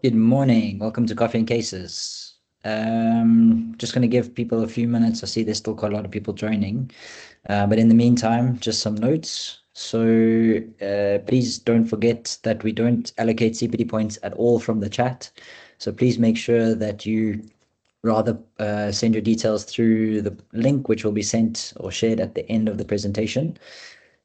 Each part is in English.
Good morning. Welcome to Coffee and Cases. Just going to give people a few minutes. I see there's still quite a lot of people joining. But in the meantime, just some notes. So please don't forget that we don't allocate CPD points at all from the chat. So please make sure that you rather send your details through the link, which will be sent or shared at the end of the presentation.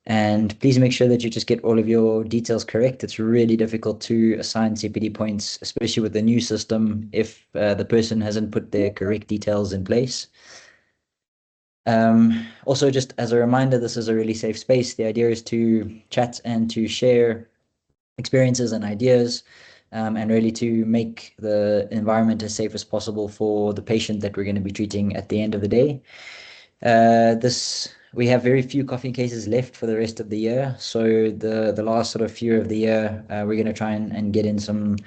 And please make sure that you just get all of your details correct. It's really difficult to assign CPD points, especially with the new system, if the person hasn't put their correct details in place. Also, just as a reminder, this is a really safe space. The idea is to chat and to share experiences and ideas, and really to make the environment as safe as possible for the patient that we're going to be treating at the end of the day. We have very few coffee cases left for the rest of the year. So the last sort of few of the year, we're going to try and get in some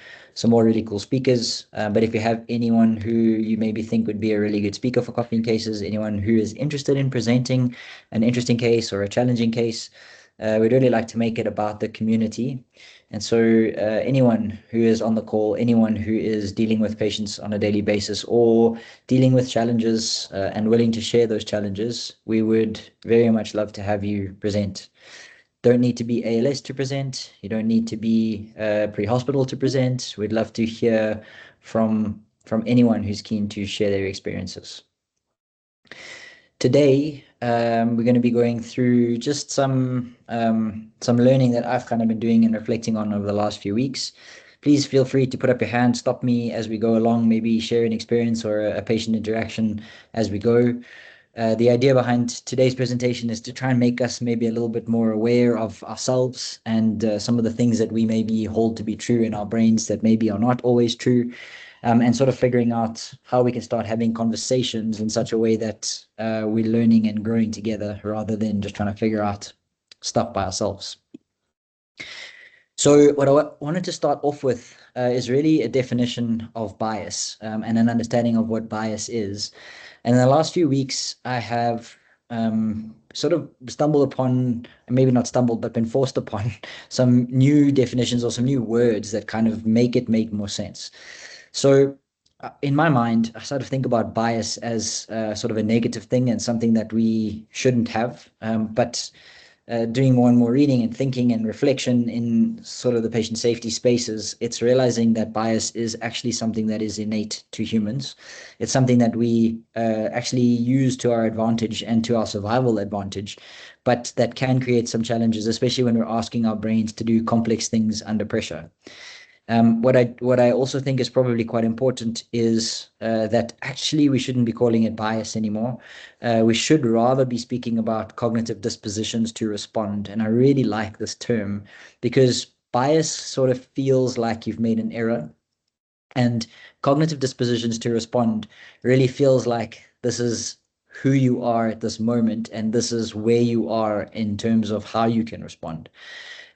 more really cool speakers. But if you have anyone who you maybe think would be a really good speaker for coffee cases, anyone who is interested in presenting an interesting case or a challenging case, we'd really like to make it about the community. And so anyone who is on the call, anyone who is dealing with patients on a daily basis or dealing with challenges and willing to share those challenges, we would very much love to have you present. Don't need to be ALS to present. You don't need to be pre-hospital to present. We'd love to hear from anyone who's keen to share their experiences. Today, we're going to be going through just some learning that I've kind of been doing and reflecting on over the last few weeks. Please feel free to put up your hand, stop me as we go along, maybe share an experience or a patient interaction as we go. The idea behind today's presentation is to try and make us maybe a little bit more aware of ourselves and some of the things that we maybe hold to be true in our brains that maybe are not always true. And sort of figuring out how we can start having conversations in such a way that we're learning and growing together rather than just trying to figure out stuff by ourselves. So what I wanted to start off with is really a definition of bias and an understanding of what bias is. And in the last few weeks, I have sort of stumbled upon, maybe not stumbled, but been forced upon some new definitions or some new words that kind of make more sense. So in my mind, I sort of think about bias as sort of a negative thing and something that we shouldn't have. But doing more and more reading and thinking and reflection in sort of the patient safety spaces, it's realizing that bias is actually something that is innate to humans. It's something that we actually use to our advantage and to our survival advantage, but that can create some challenges, especially when we're asking our brains to do complex things under pressure. What I also think is probably quite important is that actually we shouldn't be calling it bias anymore. We should rather be speaking about cognitive dispositions to respond. And I really like this term because bias sort of feels like you've made an error, and cognitive dispositions to respond really feels like this is who you are at this moment, and this is where you are in terms of how you can respond.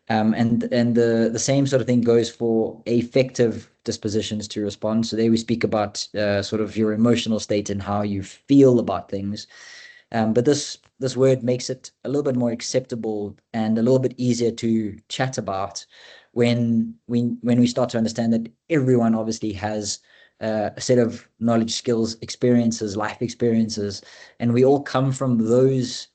And the same sort of thing goes for affective dispositions to respond. So there we speak about sort of your emotional state and how you feel about things. But this word makes it a little bit more acceptable and a little bit easier to chat about when we start to understand that everyone obviously has a set of knowledge, skills, experiences, life experiences, and we all come from those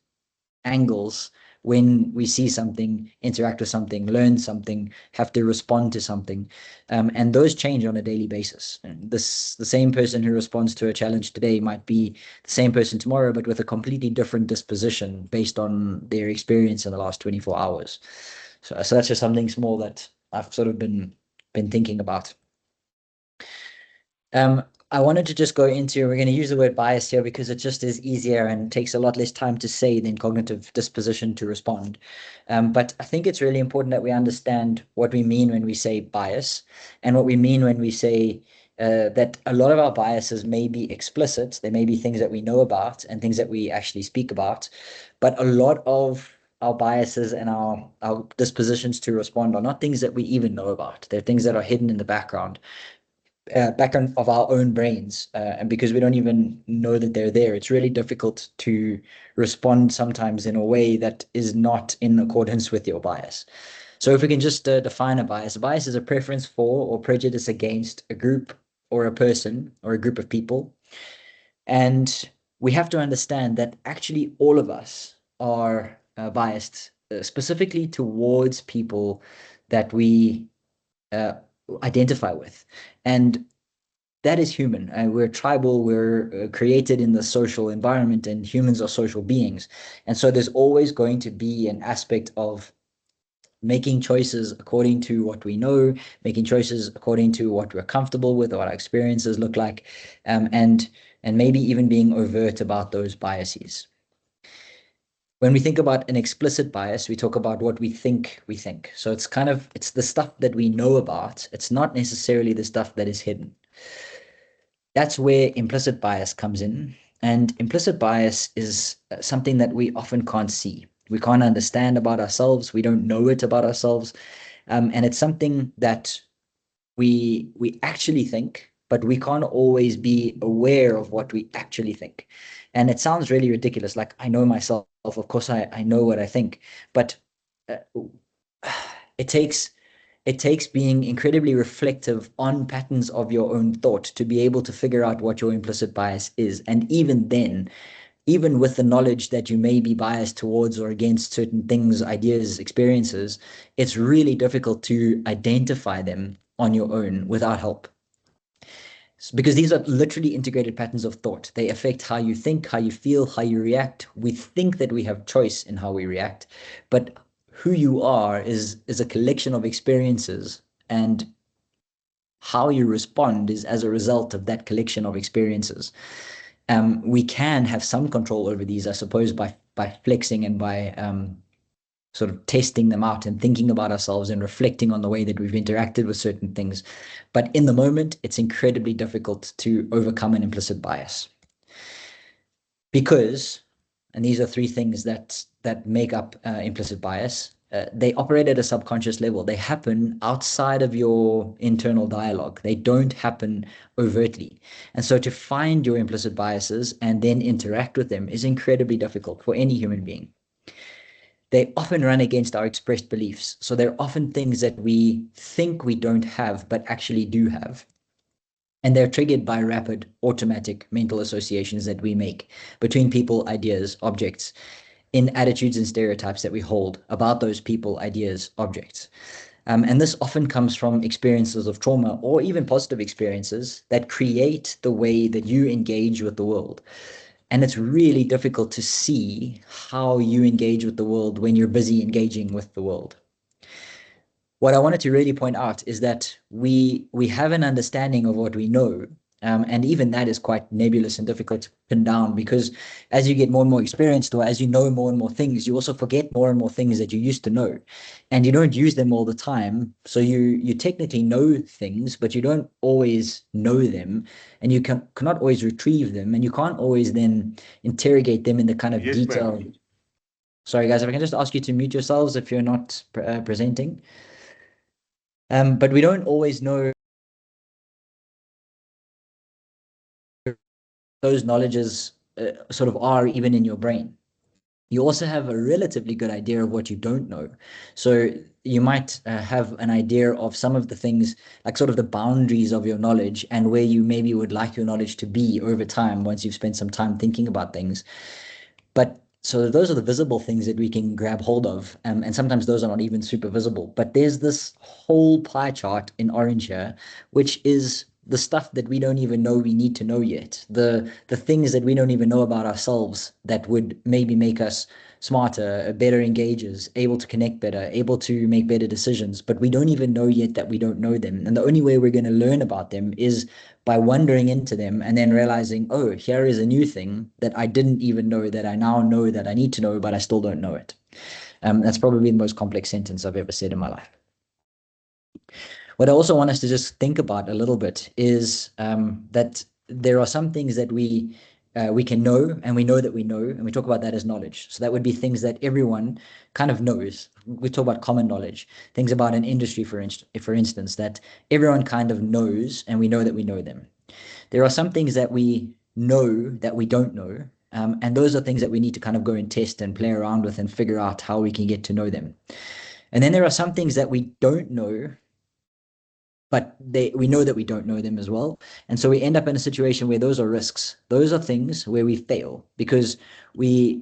angles when we see something, interact with something, learn something, have to respond to something. And those change on a daily basis. And the same person who responds to a challenge today might be the same person tomorrow, but with a completely different disposition based on their experience in the last 24 hours. So that's just something small that I've sort of been thinking about. I wanted to just go into, we're going to use the word bias here because it just is easier and takes a lot less time to say than cognitive disposition to respond. But I think it's really important that we understand what we mean when we say bias and what we mean when we say that a lot of our biases may be explicit. They may be things that we know about and things that we actually speak about. But a lot of our biases and our dispositions to respond are not things that we even know about. They're things that are hidden in the background of our own brains. And because we don't even know that they're there, it's really difficult to respond sometimes in a way that is not in accordance with your bias. So if we can just define a bias is a preference for or prejudice against a group or a person or a group of people. And we have to understand that actually all of us are biased, specifically towards people that we uh, identify with. And that is human. We're tribal, we're created in the social environment, and humans are social beings. And so there's always going to be an aspect of making choices according to what we know, making choices according to what we're comfortable with or what our experiences look like, and maybe even being overt about those biases. When we think about an explicit bias, we talk about what we think we think. So it's the stuff that we know about. It's not necessarily the stuff that is hidden. That's where implicit bias comes in. And implicit bias is something that we often can't see. We can't understand about ourselves. We don't know it about ourselves. And it's something that we actually think, but we can't always be aware of what we actually think. And it sounds really ridiculous. Like, I know myself, of course, I know what I think, but uh, it takes being incredibly reflective on patterns of your own thought to be able to figure out what your implicit bias is. And even then, even with the knowledge that you may be biased towards or against certain things, ideas, experiences, it's really difficult to identify them on your own without help. Because these are literally integrated patterns of thought. They affect how you think, how you feel, how you react. We think that we have choice in how we react, but who you are is a collection of experiences, and how you respond is as a result of that collection of experiences. We can have some control over these, I suppose, by flexing and by sort of testing them out and thinking about ourselves and reflecting on the way that we've interacted with certain things. But in the moment, it's incredibly difficult to overcome an implicit bias because, and these are three things that make up implicit bias. They operate at a subconscious level. They happen outside of your internal dialogue. They don't happen overtly. And so to find your implicit biases and then interact with them is incredibly difficult for any human being. They often run against our expressed beliefs. So they're often things that we think we don't have, but actually do have. And they're triggered by rapid automatic mental associations that we make between people, ideas, objects, in attitudes and stereotypes that we hold about those people, ideas, objects. And this often comes from experiences of trauma or even positive experiences that create the way that you engage with the world. And it's really difficult to see how you engage with the world when you're busy engaging with the world. What I wanted to really point out is that we have an understanding of what we know, and even that is quite nebulous and difficult to pin down, because as you get more and more experienced, or as you know more and more things, you also forget more and more things that you used to know, and you don't use them all the time. So you technically know things, but you don't always know them, and you cannot always retrieve them, and you can't always then interrogate them in the kind of Yes, detail. ma'am. Sorry, guys, if I can just ask you to mute yourselves if you're not presenting. But we don't always know those knowledges sort of are even in your brain. You also have a relatively good idea of what you don't know. So you might have an idea of some of the things, like sort of the boundaries of your knowledge and where you maybe would like your knowledge to be over time once you've spent some time thinking about things. But so those are the visible things that we can grab hold of. And sometimes those are not even super visible. But there's this whole pie chart in orange here, which is the stuff that we don't even know we need to know yet. The things that we don't even know about ourselves that would maybe make us smarter, better engagers, able to connect better, able to make better decisions. But we don't even know yet that we don't know them. And the only way we're going to learn about them is by wandering into them and then realizing, oh, here is a new thing that I didn't even know that I now know that I need to know, but I still don't know it. That's probably the most complex sentence I've ever said in my life. What I also want us to just think about a little bit is that there are some things that we can know, and we know that we know, and we talk about that as knowledge. So that would be things that everyone kind of knows. We talk about common knowledge, things about an industry, for instance, that everyone kind of knows, and we know that we know them. There are some things that we know that we don't know, and those are things that we need to kind of go and test and play around with and figure out how we can get to know them. And then there are some things that we don't know, but we know that we don't know them as well. And so we end up in a situation where those are risks. Those are things where we fail because we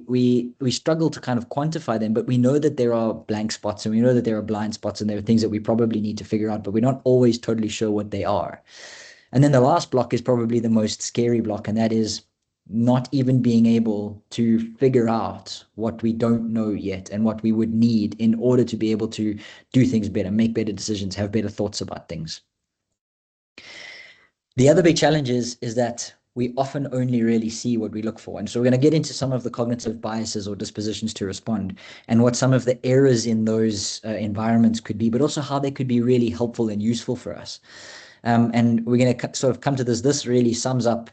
struggle to kind of quantify them, but we know that there are blank spots and we know that there are blind spots and there are things that we probably need to figure out, but we're not always totally sure what they are. And then the last block is probably the most scary block, and that is not even being able to figure out what we don't know yet and what we would need in order to be able to do things better, make better decisions, have better thoughts about things. The other big challenge is that we often only really see what we look for. And so we're going to get into some of the cognitive biases or dispositions to respond and what some of the errors in those environments could be, but also how they could be really helpful and useful for us. And we're going to sort of come to this. This really sums up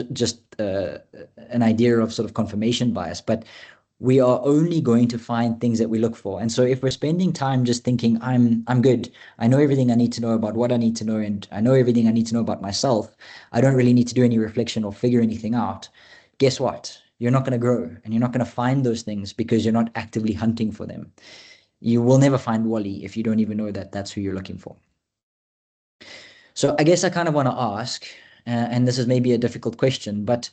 just an idea of sort of confirmation bias, but we are only going to find things that we look for. And so if we're spending time just thinking, I'm good, I know everything I need to know about what I need to know, and I know everything I need to know about myself, I don't really need to do any reflection or figure anything out, guess what? You're not going to grow, and you're not going to find those things because you're not actively hunting for them. You will never find Wally if you don't even know that that's who you're looking for. So I guess I kind of want to ask, and this is maybe a difficult question, but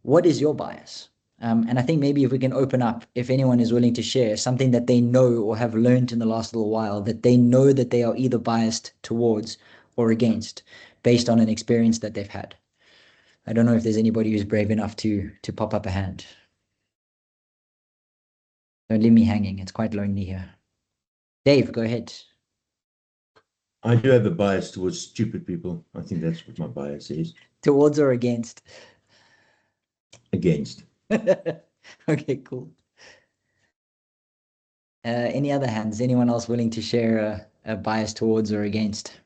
what is your bias? And I think maybe if we can open up, if anyone is willing to share something that they know or have learned in the last little while, that they know that they are either biased towards or against based on an experience that they've had. I don't know if there's anybody who's brave enough to pop up a hand. Don't leave me hanging. It's quite lonely here. Dave, go ahead. I do have a bias towards stupid people. I think that's what my bias is. Towards or against? Against. Okay, cool. Any other hands? Anyone else willing to share a bias towards or against?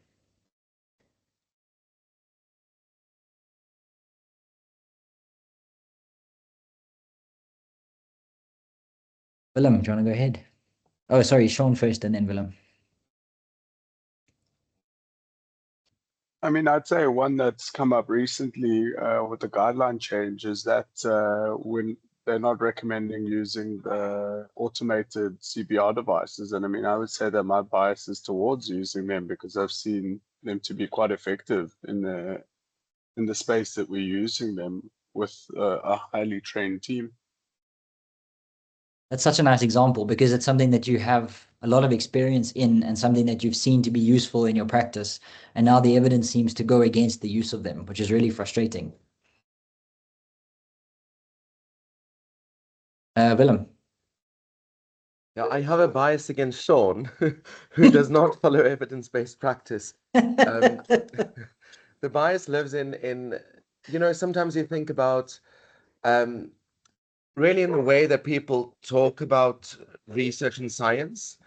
Willem, do you want to go ahead? Oh, sorry, Sean first and then Willem. I mean, I'd say one that's come up recently with the guideline change is that when they're not recommending using the automated CPR devices. And I mean, I would say that my bias is towards using them because I've seen them to be quite effective in the space that we're using them with a highly trained team. That's such a nice example because it's something that you have a lot of experience in and something that you've seen to be useful in your practice. And now the evidence seems to go against the use of them, which is really frustrating. Willem. Yeah, I have a bias against Sean, who does not follow evidence-based practice. The bias lives in, sometimes you think about really in the way that people talk about research and science,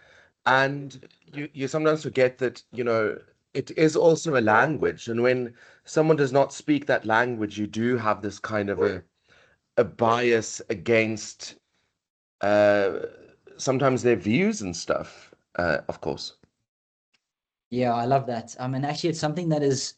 and you sometimes forget that, it is also a language. And when someone does not speak that language, you do have this kind of a bias against sometimes their views and stuff, of course. Yeah, I love that. And actually it's something that is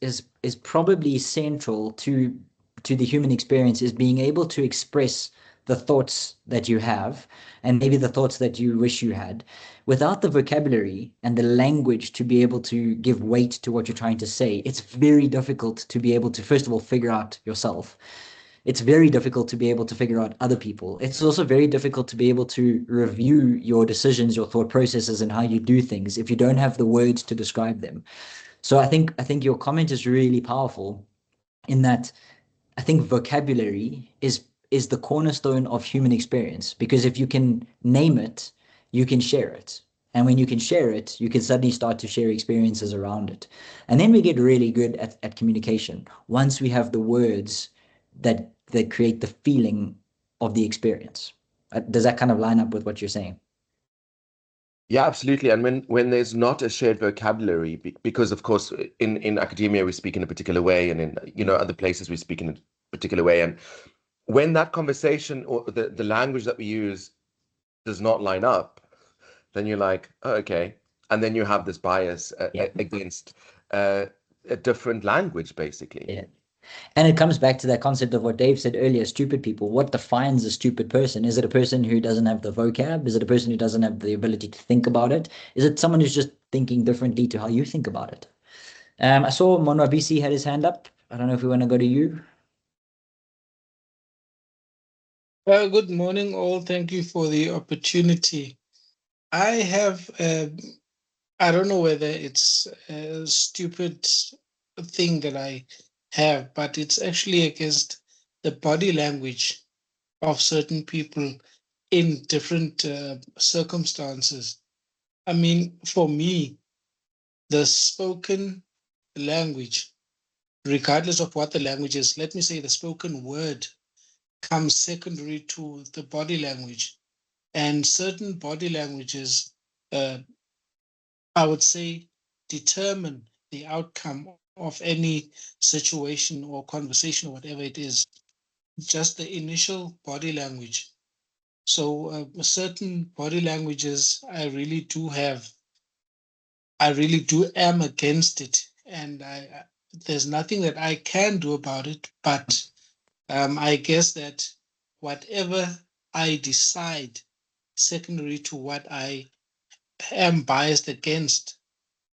probably central to the human experience, is being able to express the thoughts that you have and maybe the thoughts that you wish you had without the vocabulary and the language to be able to give weight to what you're trying to say. It's very difficult to be able to, first of all, figure out yourself. It's very difficult to be able to figure out other people. It's also very difficult to be able to review your decisions, your thought processes, and how you do things if you don't have the words to describe them. So I think your comment is really powerful in that I think vocabulary is the cornerstone of human experience, because if you can name it, you can share it. And when you can share it, you can suddenly start to share experiences around it. And then we get really good at communication once we have the words that create the feeling of the experience. Does that kind of line up with what you're saying? Yeah, absolutely. And when there's not a shared vocabulary, because of course in academia we speak in a particular way, and in other places we speak in a particular way, and when that conversation or the language that we use does not line up, then you're like, oh, okay, and then you have this bias against a different language, basically. Yeah. And it comes back to that concept of what Dave said earlier, stupid people. What defines a stupid person? Is it a person who doesn't have the vocab? Is it a person who doesn't have the ability to think about it? Is it someone who's just thinking differently to how you think about it? I saw Monwa BC had his hand up. I don't know if we want to go to you. Good morning, all. Thank you for the opportunity. I have, I don't know whether it's a stupid thing that I have, but it's actually against the body language of certain people in different circumstances. I mean, for me, the spoken language, regardless of what the language is, let me say the spoken word comes secondary to the body language. And certain body languages, I would say, determine the outcome of any situation or conversation or whatever it is, just the initial body language. So certain body languages I really do am against it. And there's nothing that I can do about it, but I guess that whatever I decide secondary to what I am biased against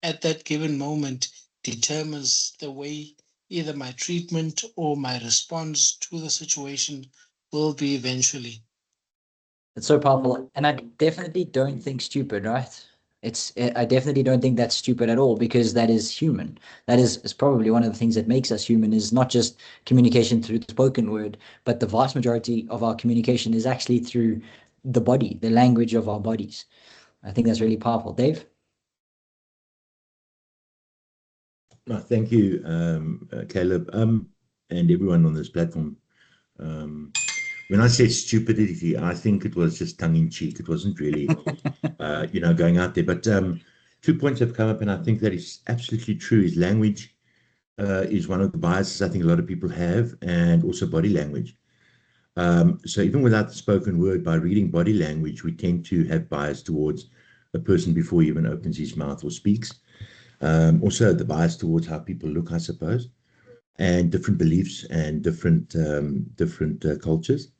at that given moment determines the way either my treatment or my response to the situation will be eventually. It's so powerful. And I definitely don't think stupid, right? I definitely don't think that's stupid at all, because that is human. That is probably one of the things that makes us human, is not just communication through the spoken word, but the vast majority of our communication is actually through the body, the language of our bodies. I think that's really powerful. Dave? No, thank you, Caleb, and everyone on this platform. When I said stupidity, I think it was just tongue in cheek. It wasn't really, going out there. But 2 points have come up, and I think that is absolutely true. Is language is one of the biases I think a lot of people have, and also body language. So even without the spoken word, by reading body language, we tend to have bias towards a person before he even opens his mouth or speaks. Also, the bias towards how people look, I suppose, and different beliefs and different cultures.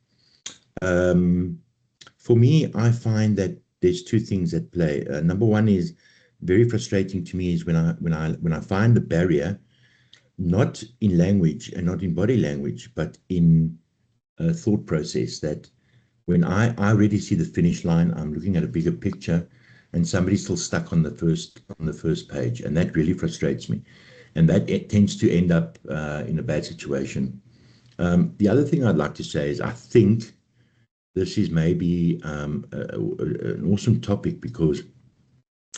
For me, I find that there's two things at play. Number one is very frustrating to me is when I find the barrier, not in language and not in body language, but in a thought process, that when I already see the finish line, I'm looking at a bigger picture, and somebody's still stuck on the first page, and that really frustrates me, and that it tends to end up in a bad situation. The other thing I'd like to say is I think this is maybe an awesome topic, because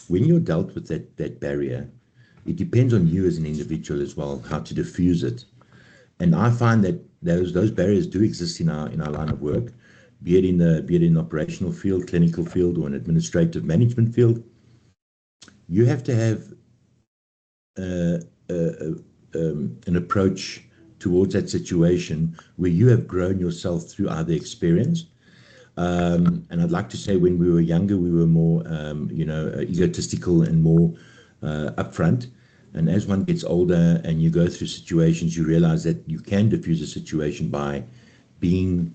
when you're dealt with that barrier, it depends on you as an individual as well, how to diffuse it. And I find that those barriers do exist in our line of work, be it in the operational field, clinical field, or an administrative management field. You have to have an approach towards that situation where you have grown yourself through either experience. And I'd like to say when we were younger, we were more, egotistical and more upfront. And as one gets older and you go through situations, you realize that you can diffuse a situation by being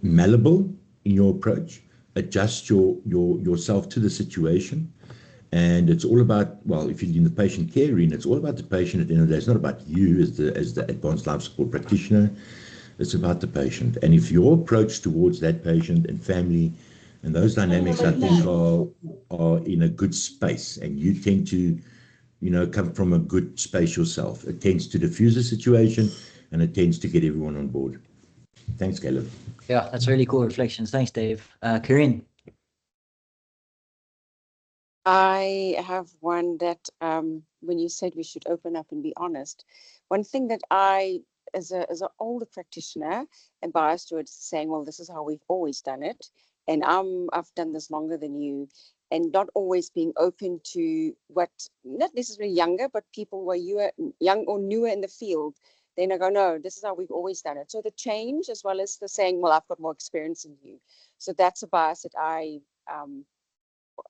malleable in your approach, adjust yourself to the situation. And it's all about, well, if you're in the patient care arena, it's all about the patient at the end of the day. It's not about you as the advanced life support practitioner. It's about the patient. And if your approach towards that patient and family and those dynamics, I think, are in a good space, and you tend to, come from a good space yourself, it tends to diffuse the situation, and it tends to get everyone on board. Thanks, Caleb. Yeah, that's really cool reflections. Thanks, Dave. Corinne? I have one that when you said we should open up and be honest, one thing that I, as an older practitioner, am biased towards saying, well, this is how we've always done it, and I've done this longer than you, and not always being open to what, not necessarily younger, but people who are young or newer in the field, then I go, no, this is how we've always done it. So the change, as well as the saying, well, I've got more experience than you. So that's a bias that I don't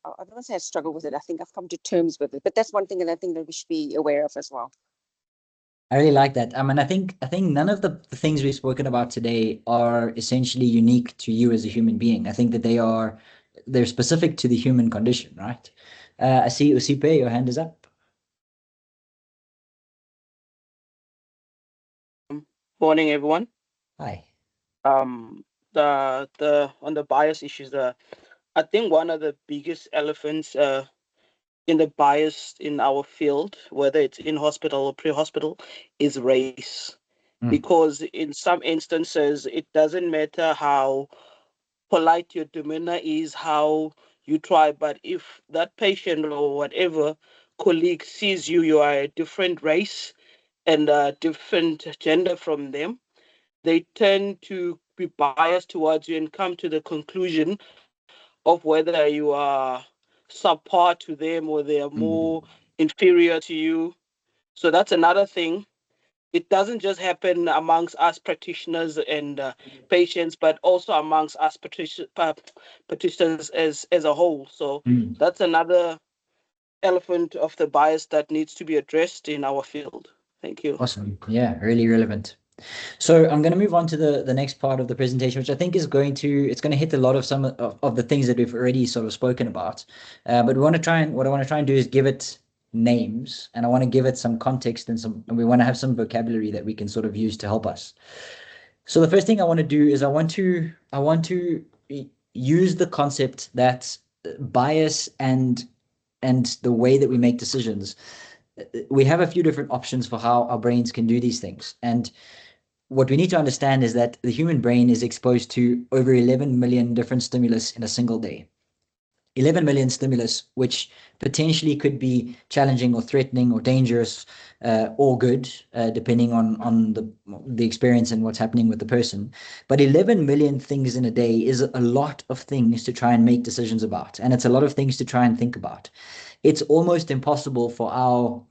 want to say I struggle with it. I think I've come to terms with it, but that's one thing that I think that we should be aware of as well. I really like that. I think none of the things we've spoken about today are essentially unique to you as a human being. I think that they're specific to the human condition, right? I see Usipe, your hand is up. Morning, everyone. Hi. The on the bias issues, I think one of the biggest elephants in the bias in our field, whether it's in hospital or pre-hospital, is race. Because in some instances, it doesn't matter how polite your demeanor is, how you try, but if that patient or whatever colleague sees you are a different race and a different gender from them, they tend to be biased towards you and come to the conclusion of whether you are subpar to them or they are more inferior to you. So that's another thing. It doesn't just happen amongst us practitioners and patients, but also amongst us practitioners as a whole. So that's another elephant of the bias that needs to be addressed in our field. Thank you. Awesome. Yeah, really relevant. So I'm going to move on to the next part of the presentation, which I think is going to hit a lot of some of the things that we've already sort of spoken about. But what I want to try and do is give it names, and I want to give it some context and we want to have some vocabulary that we can sort of use to help us. So the first thing I want to do is I want to use the concept that bias and the way that we make decisions, we have a few different options for how our brains can do these things. And what we need to understand is that the human brain is exposed to over 11 million different stimulus in a single day. 11 million stimulus, which potentially could be challenging or threatening or dangerous or good, depending on the experience and what's happening with the person. But 11 million things in a day is a lot of things to try and make decisions about. And it's a lot of things to try and think about. It's almost impossible for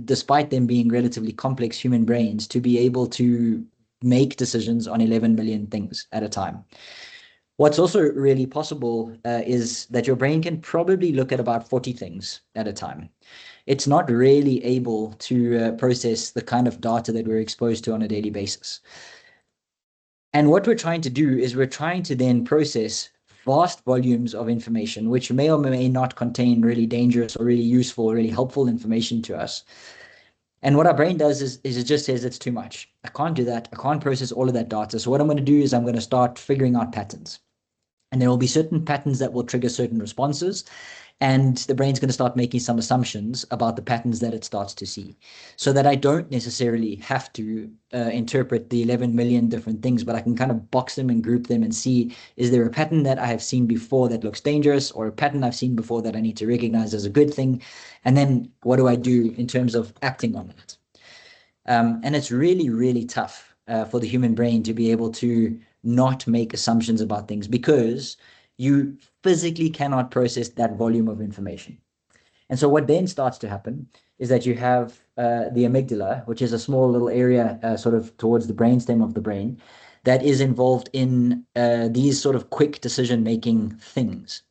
despite them being relatively complex human brains, to be able to make decisions on 11 million things at a time. What's also really possible is that your brain can probably look at about 40 things at a time. It's not really able to process the kind of data that we're exposed to on a daily basis. And what we're trying to do is we're trying to then process vast volumes of information, which may or may not contain really dangerous or really useful, really helpful information to us. And what our brain does is it just says it's too much. I can't do that. I can't process all of that data. So what I'm going to do is I'm going to start figuring out patterns. And there will be certain patterns that will trigger certain responses. And the brain's going to start making some assumptions about the patterns that it starts to see, so that I don't necessarily have to interpret the 11 million different things, but I can kind of box them and group them and see, is there a pattern that I have seen before that looks dangerous, or a pattern I've seen before that I need to recognize as a good thing? And then what do I do in terms of acting on it? And it's really, really tough for the human brain to be able to not make assumptions about things, because you physically cannot process that volume of information. And so what then starts to happen is that you have the amygdala, which is a small little area sort of towards the brainstem of the brain, that is involved in these sort of quick decision-making things.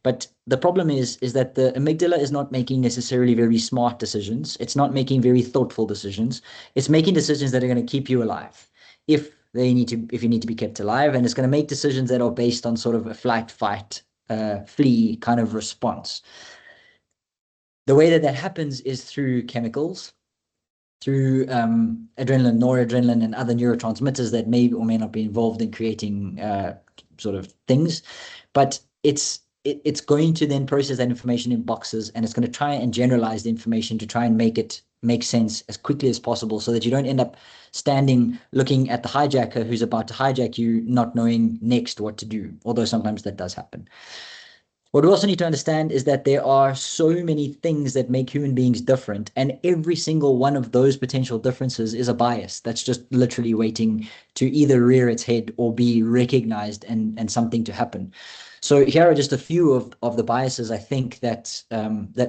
But the problem is that the amygdala is not making necessarily very smart decisions. It's not making very thoughtful decisions. It's making decisions that are going to keep you alive if you need to be kept alive, and it's going to make decisions that are based on sort of a flight, fight, flee kind of response. The way that happens is through chemicals, through adrenaline, noradrenaline, and other neurotransmitters that may or may not be involved in creating sort of things. But it's going to then process that information in boxes, and it's going to try and generalize the information to try and make it make sense as quickly as possible, so that you don't end up standing looking at the hijacker who's about to hijack you, not knowing next what to do, although sometimes that does happen. What we also need to understand is that there are so many things that make human beings different, and every single one of those potential differences is a bias that's just literally waiting to either rear its head or be recognized and something to happen. So here are just a few of the biases I think that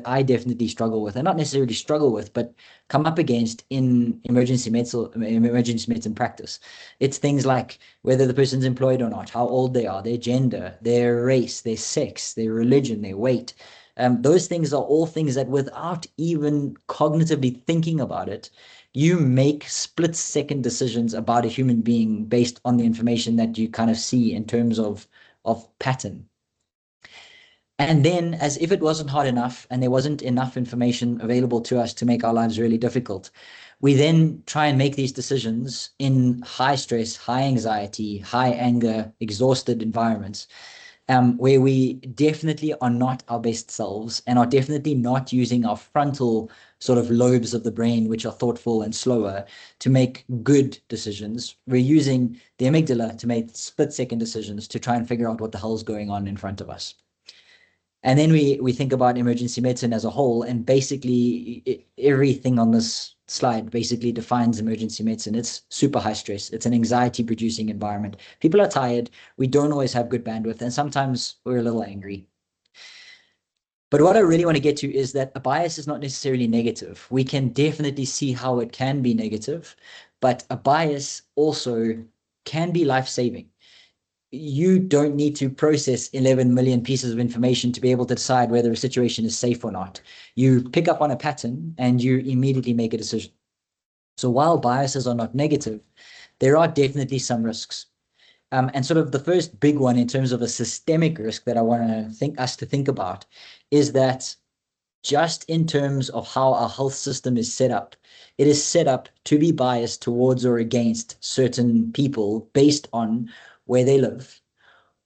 I definitely struggle with, and not necessarily struggle with, but come up against in emergency medicine practice. It's things like whether the person's employed or not, how old they are, their gender, their race, their sex, their religion, their weight, Those things are all things that without even cognitively thinking about it, you make split-second decisions about a human being based on the information that you kind of see in terms of pattern. And then, as if it wasn't hard enough and there wasn't enough information available to us to make our lives really difficult, we then try and make these decisions in high stress, high anxiety, high anger, exhausted environments, where we definitely are not our best selves and are definitely not using our frontal sort of lobes of the brain, which are thoughtful and slower, to make good decisions. We're using the amygdala to make split-second decisions to try and figure out what the hell's going on in front of us. And then we think about emergency medicine as a whole, and basically everything on this slide basically defines emergency medicine. It's super high stress. It's an anxiety-producing environment. People are tired. We don't always have good bandwidth, and sometimes we're a little angry. But what I really want to get to is that a bias is not necessarily negative. We can definitely see how it can be negative, but a bias also can be life-saving. You don't need to process 11 million pieces of information to be able to decide whether a situation is safe or not. You pick up on a pattern and you immediately make a decision. So while biases are not negative, there are definitely some risks. And sort of the first big one in terms of a systemic risk that I want to think about is that just in terms of how our health system is set up, it is set up to be biased towards or against certain people based on where they live,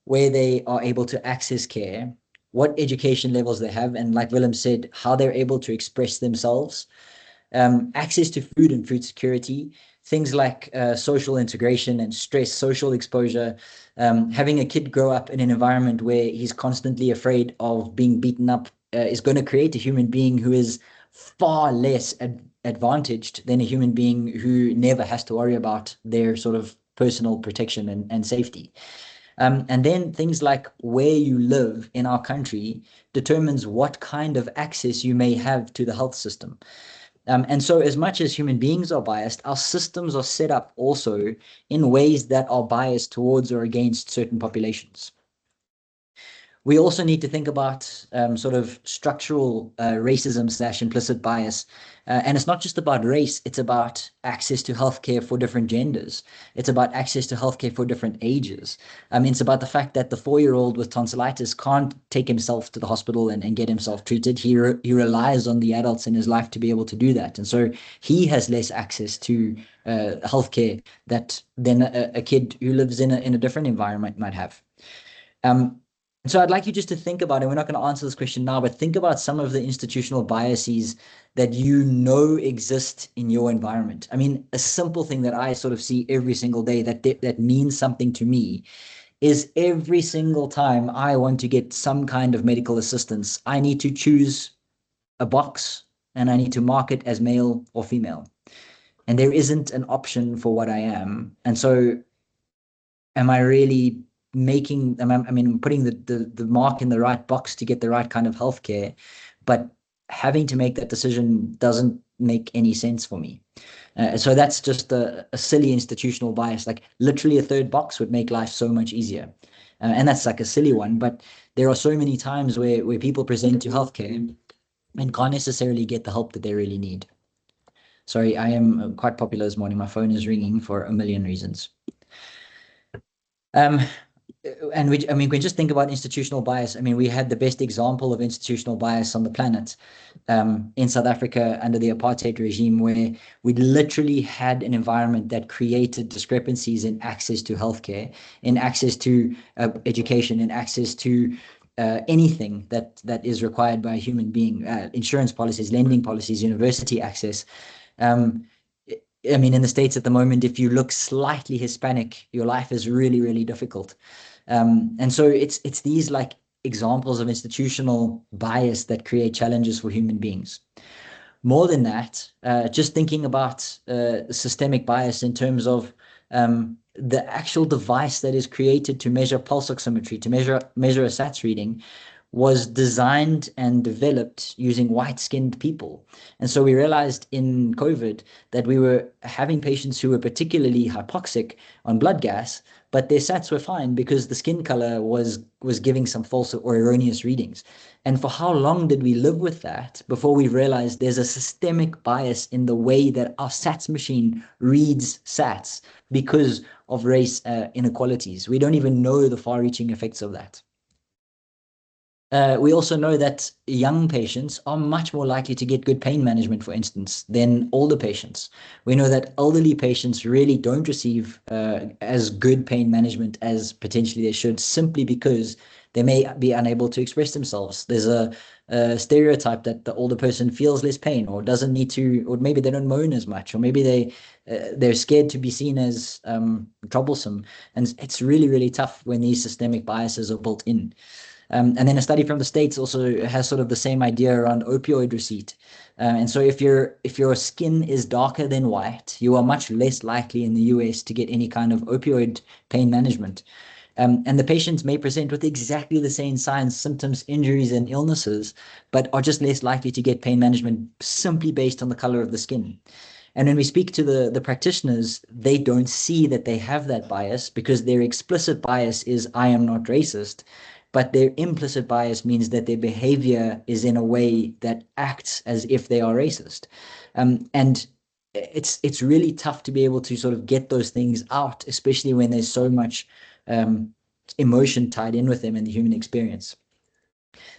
where they are able to access care, what education levels they have, and like Willem said, how they're able to express themselves, access to food and food security, things like social integration and stress, social exposure, having a kid grow up in an environment where he's constantly afraid of being beaten up is going to create a human being who is far less advantaged than a human being who never has to worry about their sort of personal protection and safety. And then things like where you live in our country determines what kind of access you may have to the health system. And so as much as human beings are biased, our systems are set up also in ways that are biased towards or against certain populations. We also need to think about sort of structural racism / implicit bias. And it's not just about race, it's about access to healthcare for different genders. It's about access to healthcare for different ages. It's about the fact that the 4-year-old with tonsillitis can't take himself to the hospital and get himself treated. He relies on the adults in his life to be able to do that. And so he has less access to healthcare than a kid who lives in a different environment might have. So I'd like you just to think about it. We're not going to answer this question now, but think about some of the institutional biases that you know exist in your environment. I mean, a simple thing that I sort of see every single day that means something to me is every single time I want to get some kind of medical assistance, I need to choose a box and I need to mark it as male or female. And there isn't an option for what I am. And so am I really putting the mark in the right box to get the right kind of healthcare, but having to make that decision doesn't make any sense for me. So that's just a silly institutional bias. Like literally a third box would make life so much easier. And that's like a silly one, but there are so many times where people present to healthcare and can't necessarily get the help that they really need. Sorry, I am quite popular this morning. My phone is ringing for a million reasons. And we can just think about institutional bias. I mean, we had the best example of institutional bias on the planet in South Africa under the apartheid regime, where we literally had an environment that created discrepancies in access to healthcare, in access to education, in access to anything that is required by a human being, insurance policies, lending policies, university access. I mean, in the States at the moment, if you look slightly Hispanic, your life is really, really difficult. And so it's these like examples of institutional bias that create challenges for human beings. More than that, just thinking about systemic bias in terms of the actual device that is created to measure pulse oximetry, to measure a SATS reading, was designed and developed using white-skinned people. And so we realized in COVID that we were having patients who were particularly hypoxic on blood gas, but their SATs were fine because the skin color was giving some false or erroneous readings. And for how long did we live with that before we realized there's a systemic bias in the way that our SATs machine reads SATs because of race inequalities? We don't even know the far-reaching effects of that. We also know that young patients are much more likely to get good pain management, for instance, than older patients. We know that elderly patients really don't receive as good pain management as potentially they should, simply because they may be unable to express themselves. There's a stereotype that the older person feels less pain or doesn't need to, or maybe they don't moan as much, or maybe they're scared to be seen as troublesome. And it's really, really tough when these systemic biases are built in. And then a study from the States also has sort of the same idea around opioid receipt. And so if your skin is darker than white, you are much less likely in the US to get any kind of opioid pain management. And the patients may present with exactly the same signs, symptoms, injuries, and illnesses, but are just less likely to get pain management simply based on the color of the skin. And when we speak to the practitioners, they don't see that they have that bias because their explicit bias is, I am not racist. But their implicit bias means that their behavior is in a way that acts as if they are racist. And it's really tough to be able to sort of get those things out, especially when there's so much emotion tied in with them in the human experience.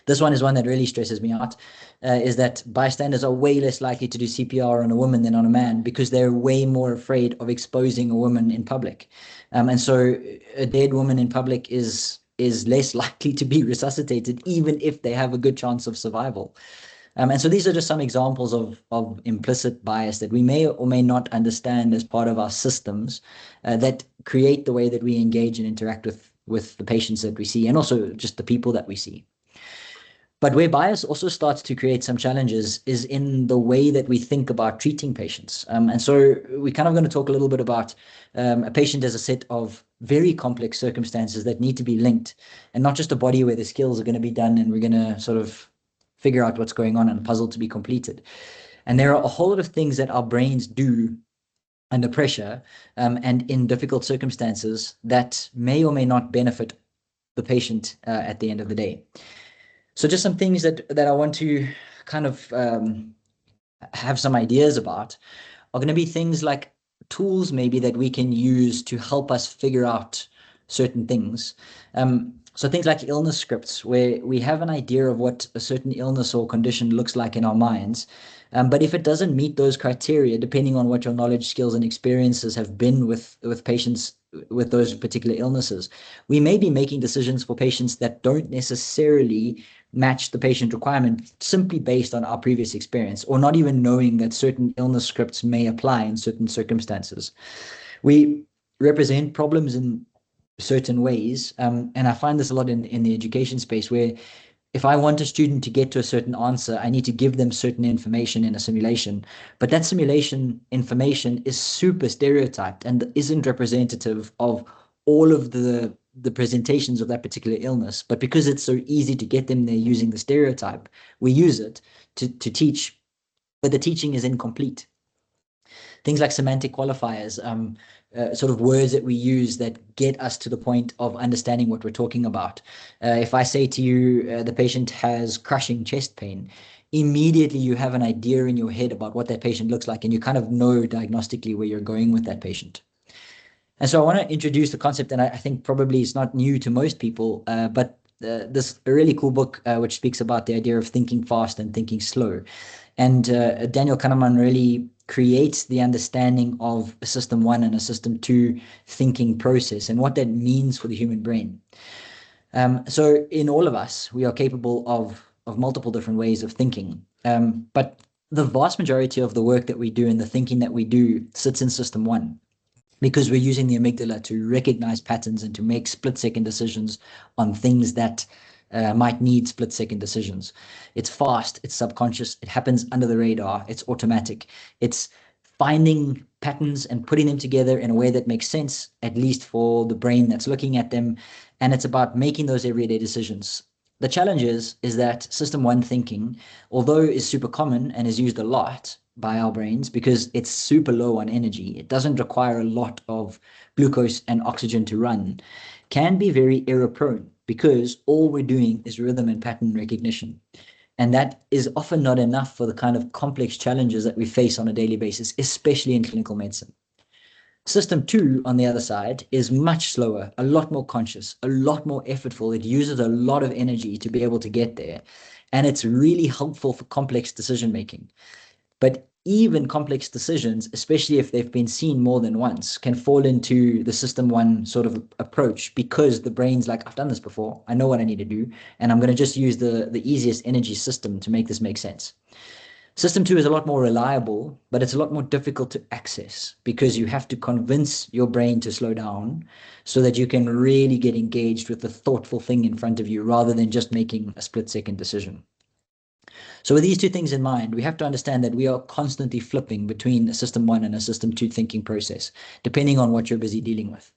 This one is one that really stresses me out, is that bystanders are way less likely to do CPR on a woman than on a man because they're way more afraid of exposing a woman in public. And so a dead woman in public is less likely to be resuscitated, even if they have a good chance of survival. And so these are just some examples of implicit bias that we may or may not understand as part of our systems that create the way that we engage and interact with the patients that we see, and also just the people that we see. But where bias also starts to create some challenges is in the way that we think about treating patients. And so we're kind of going to talk a little bit about a patient as a set of very complex circumstances that need to be linked, and not just a body where the skills are going to be done and we're going to sort of figure out what's going on and a puzzle to be completed. And there are a whole lot of things that our brains do under pressure and in difficult circumstances that may or may not benefit the patient at the end of the day. So just some things that I want to kind of have some ideas about are going to be things like tools maybe that we can use to help us figure out certain things. So things like illness scripts, where we have an idea of what a certain illness or condition looks like in our minds. But if it doesn't meet those criteria, depending on what your knowledge, skills, and experiences have been with patients with those particular illnesses, we may be making decisions for patients that don't necessarily match the patient requirement simply based on our previous experience, or not even knowing that certain illness scripts may apply in certain circumstances. We represent problems in certain ways, and I find this a lot in the education space, where if I want a student to get to a certain answer, I need to give them certain information in a simulation. But that simulation information is super stereotyped and isn't representative of all of the presentations of that particular illness. But because it's so easy to get them there using the stereotype, we use it to teach, but the teaching is incomplete. Things like semantic qualifiers, sort of words that we use that get us to the point of understanding what we're talking about. If I say to you, the patient has crushing chest pain, immediately you have an idea in your head about what that patient looks like, and you kind of know diagnostically where you're going with that patient. And so I want to introduce the concept, and I think probably it's not new to most people, but this a really cool book which speaks about the idea of thinking fast and thinking slow. And Daniel Kahneman really creates the understanding of a system 1 and a system 2 thinking process and what that means for the human brain. So in all of us, we are capable of multiple different ways of thinking. But the vast majority of the work that we do and the thinking that we do sits in system 1, because we're using the amygdala to recognize patterns and to make split-second decisions on things that might need split-second decisions. It's fast, it's subconscious, it happens under the radar, it's automatic. It's finding patterns and putting them together in a way that makes sense, at least for the brain that's looking at them. And it's about making those everyday decisions. The challenge is that system one thinking, although is super common and is used a lot by our brains because it's super low on energy, it doesn't require a lot of glucose and oxygen to run, can be very error prone because all we're doing is rhythm and pattern recognition. And that is often not enough for the kind of complex challenges that we face on a daily basis, especially in clinical medicine. System two, on the other side, is much slower, a lot more conscious, a lot more effortful. It uses a lot of energy to be able to get there. And it's really helpful for complex decision making. But even complex decisions, especially if they've been seen more than once, can fall into the system one sort of approach because the brain's like, I've done this before, I know what I need to do, and I'm going to just use the easiest energy system to make this make sense. System two is a lot more reliable, but it's a lot more difficult to access because you have to convince your brain to slow down so that you can really get engaged with the thoughtful thing in front of you rather than just making a split-second decision. So with these two things in mind, we have to understand that we are constantly flipping between a system one and a system two thinking process, depending on what you're busy dealing with.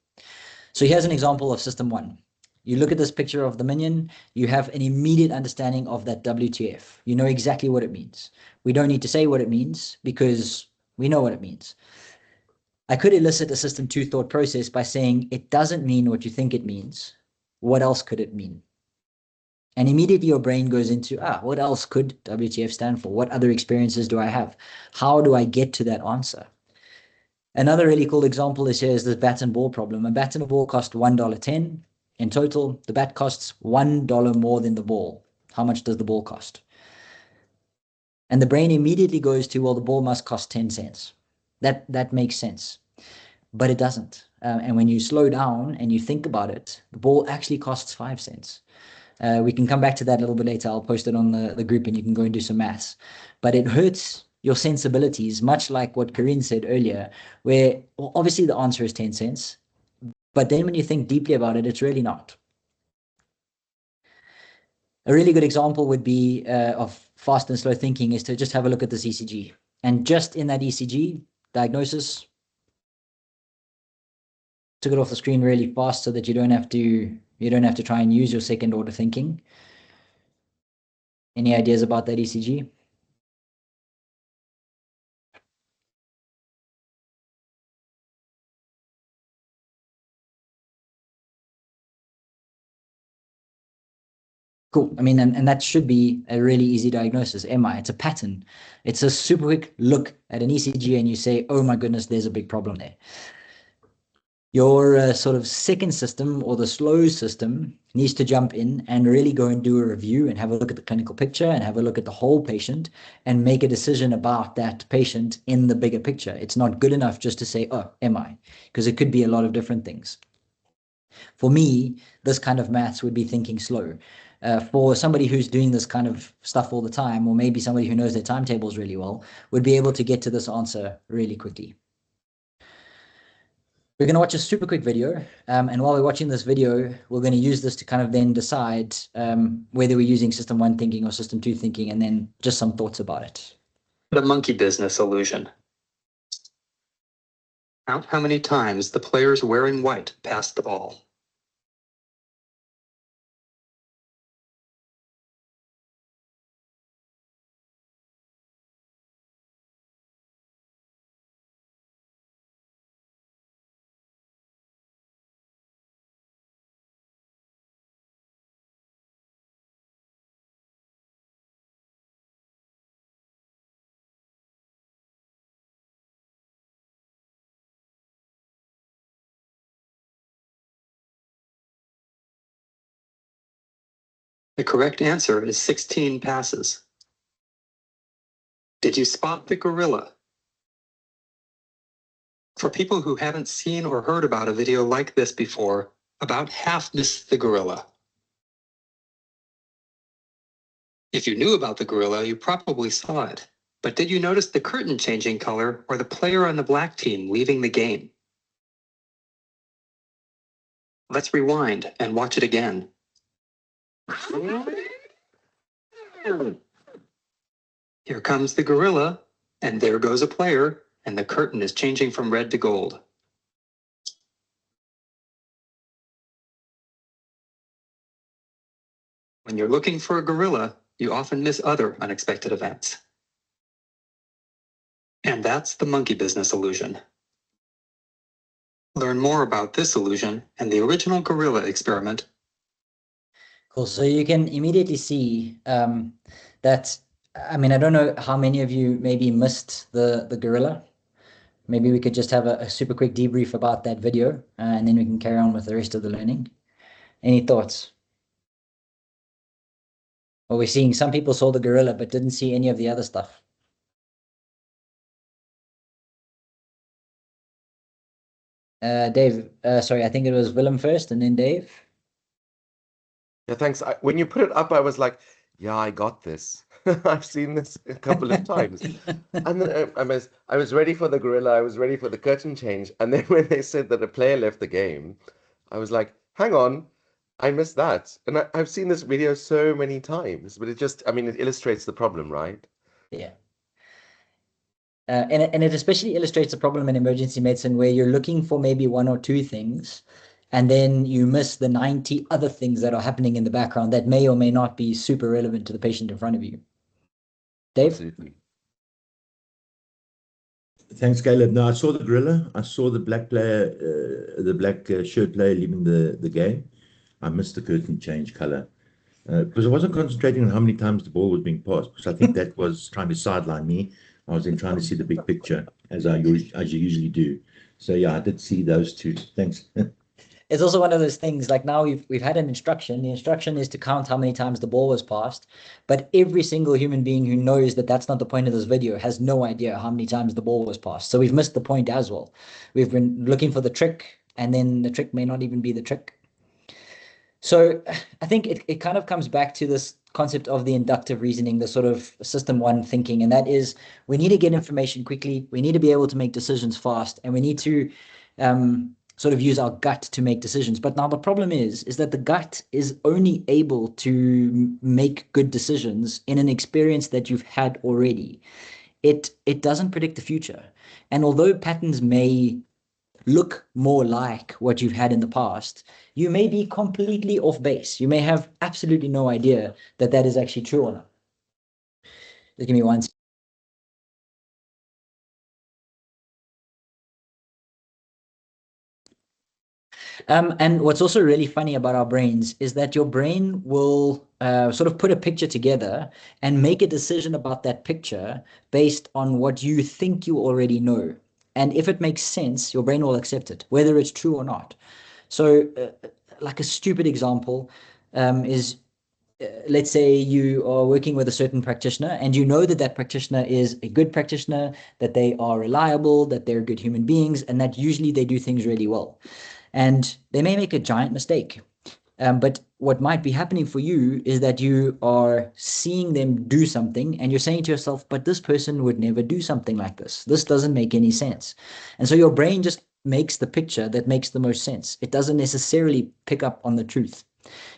So here's an example of system one. You look at this picture of the minion, you have an immediate understanding of that WTF. You know exactly what it means. We don't need to say what it means because we know what it means. I could elicit a system two thought process by saying it doesn't mean what you think it means. What else could it mean? And immediately your brain goes into, what else could WTF stand for? What other experiences do I have? How do I get to that answer? Another really cool example is this bat and ball problem. A bat and a ball cost $1.10. In total, the bat costs $1 more than the ball. How much does the ball cost? And the brain immediately goes to, well, the ball must cost 10 cents. That makes sense, but it doesn't. And when you slow down and you think about it, the ball actually costs 5 cents. We can come back to that a little bit later. I'll post it on the group and you can go and do some maths. But it hurts your sensibilities, much like what Corinne said earlier, where obviously the answer is 10 cents. But then when you think deeply about it, it's really not. A really good example would be of fast and slow thinking is to just have a look at this ECG. And just in that ECG diagnosis, took it off the screen really fast so that you don't have to try and use your second order thinking. Any ideas about that ECG? Cool. I mean, and that should be a really easy diagnosis. MI, it's a pattern. It's a super quick look at an ECG and you say, oh my goodness, there's a big problem there. Your sort of second system or the slow system needs to jump in and really go and do a review and have a look at the clinical picture and have a look at the whole patient and make a decision about that patient in the bigger picture. It's not good enough just to say, oh, MI, because it could be a lot of different things. For me, this kind of maths would be thinking slow. For somebody who's doing this kind of stuff all the time, or maybe somebody who knows their timetables really well, would be able to get to this answer really quickly. We're going to watch a super quick video. And while we're watching this video, we're going to use this to kind of then decide whether we're using system one thinking or system two thinking, and then just some thoughts about it. The monkey business illusion. Count how many times the players wearing white passed the ball. The correct answer is 16 passes. Did you spot the gorilla? For people who haven't seen or heard about a video like this before, about half missed the gorilla. If you knew about the gorilla, you probably saw it. But did you notice the curtain changing color or the player on the black team leaving the game? Let's rewind and watch it again. Here comes the gorilla, and there goes a player, and the curtain is changing from red to gold. When you're looking for a gorilla, you often miss other unexpected events. And that's the monkey business illusion. Learn more about this illusion and the original gorilla experiment. Cool. So you can immediately see that, I mean, I don't know how many of you maybe missed the gorilla. Maybe we could just have a super quick debrief about that video, and then we can carry on with the rest of the learning. Any thoughts? Well, we're seeing some people saw the gorilla but didn't see any of the other stuff. Dave, sorry, I think it was Willem first and then Dave. Yeah, thanks. When you put it up, I was like, yeah, I got this. I've seen this a couple of times. And then I was ready for the gorilla. I was ready for the curtain change. And then when they said that a player left the game, I was like, hang on, I missed that. And I've seen this video so many times, but it just, I mean, it illustrates the problem, right? Yeah. And it especially illustrates the problem in emergency medicine where you're looking for maybe one or two things, and then you miss the 90 other things that are happening in the background that may or may not be super relevant to the patient in front of you. Dave? Absolutely. Thanks, Caleb. No, I saw the gorilla. I saw the black player, the black shirt player leaving the game. I missed the curtain change color because I wasn't concentrating on how many times the ball was being passed, because I think that was trying to sideline me. I was then trying to see the big picture as you usually do. So yeah, I did see those two. Thanks. It's also one of those things, like now we've had an instruction. The instruction is to count how many times the ball was passed, but every single human being who knows that that's not the point of this video has no idea how many times the ball was passed. So we've missed the point as well. We've been looking for the trick, and then the trick may not even be the trick. So I think it kind of comes back to this concept of the inductive reasoning, the sort of system one thinking, and that is we need to get information quickly, we need to be able to make decisions fast, and we need to sort of use our gut to make decisions. But now the problem is that the gut is only able to make good decisions in an experience that you've had already. It doesn't predict the future. And although patterns may look more like what you've had in the past, you may be completely off base. You may have absolutely no idea that that is actually true or not. Just give me one second. And what's also really funny about our brains is that your brain will sort of put a picture together and make a decision about that picture based on what you think you already know. And if it makes sense, your brain will accept it, whether it's true or not. So like a stupid example is, let's say you are working with a certain practitioner and you know that that practitioner is a good practitioner, that they are reliable, that they're good human beings, and that usually they do things really well. And they may make a giant mistake. But what might be happening for you is that you are seeing them do something and you're saying to yourself, but this person would never do something like this. This doesn't make any sense. And so your brain just makes the picture that makes the most sense. It doesn't necessarily pick up on the truth.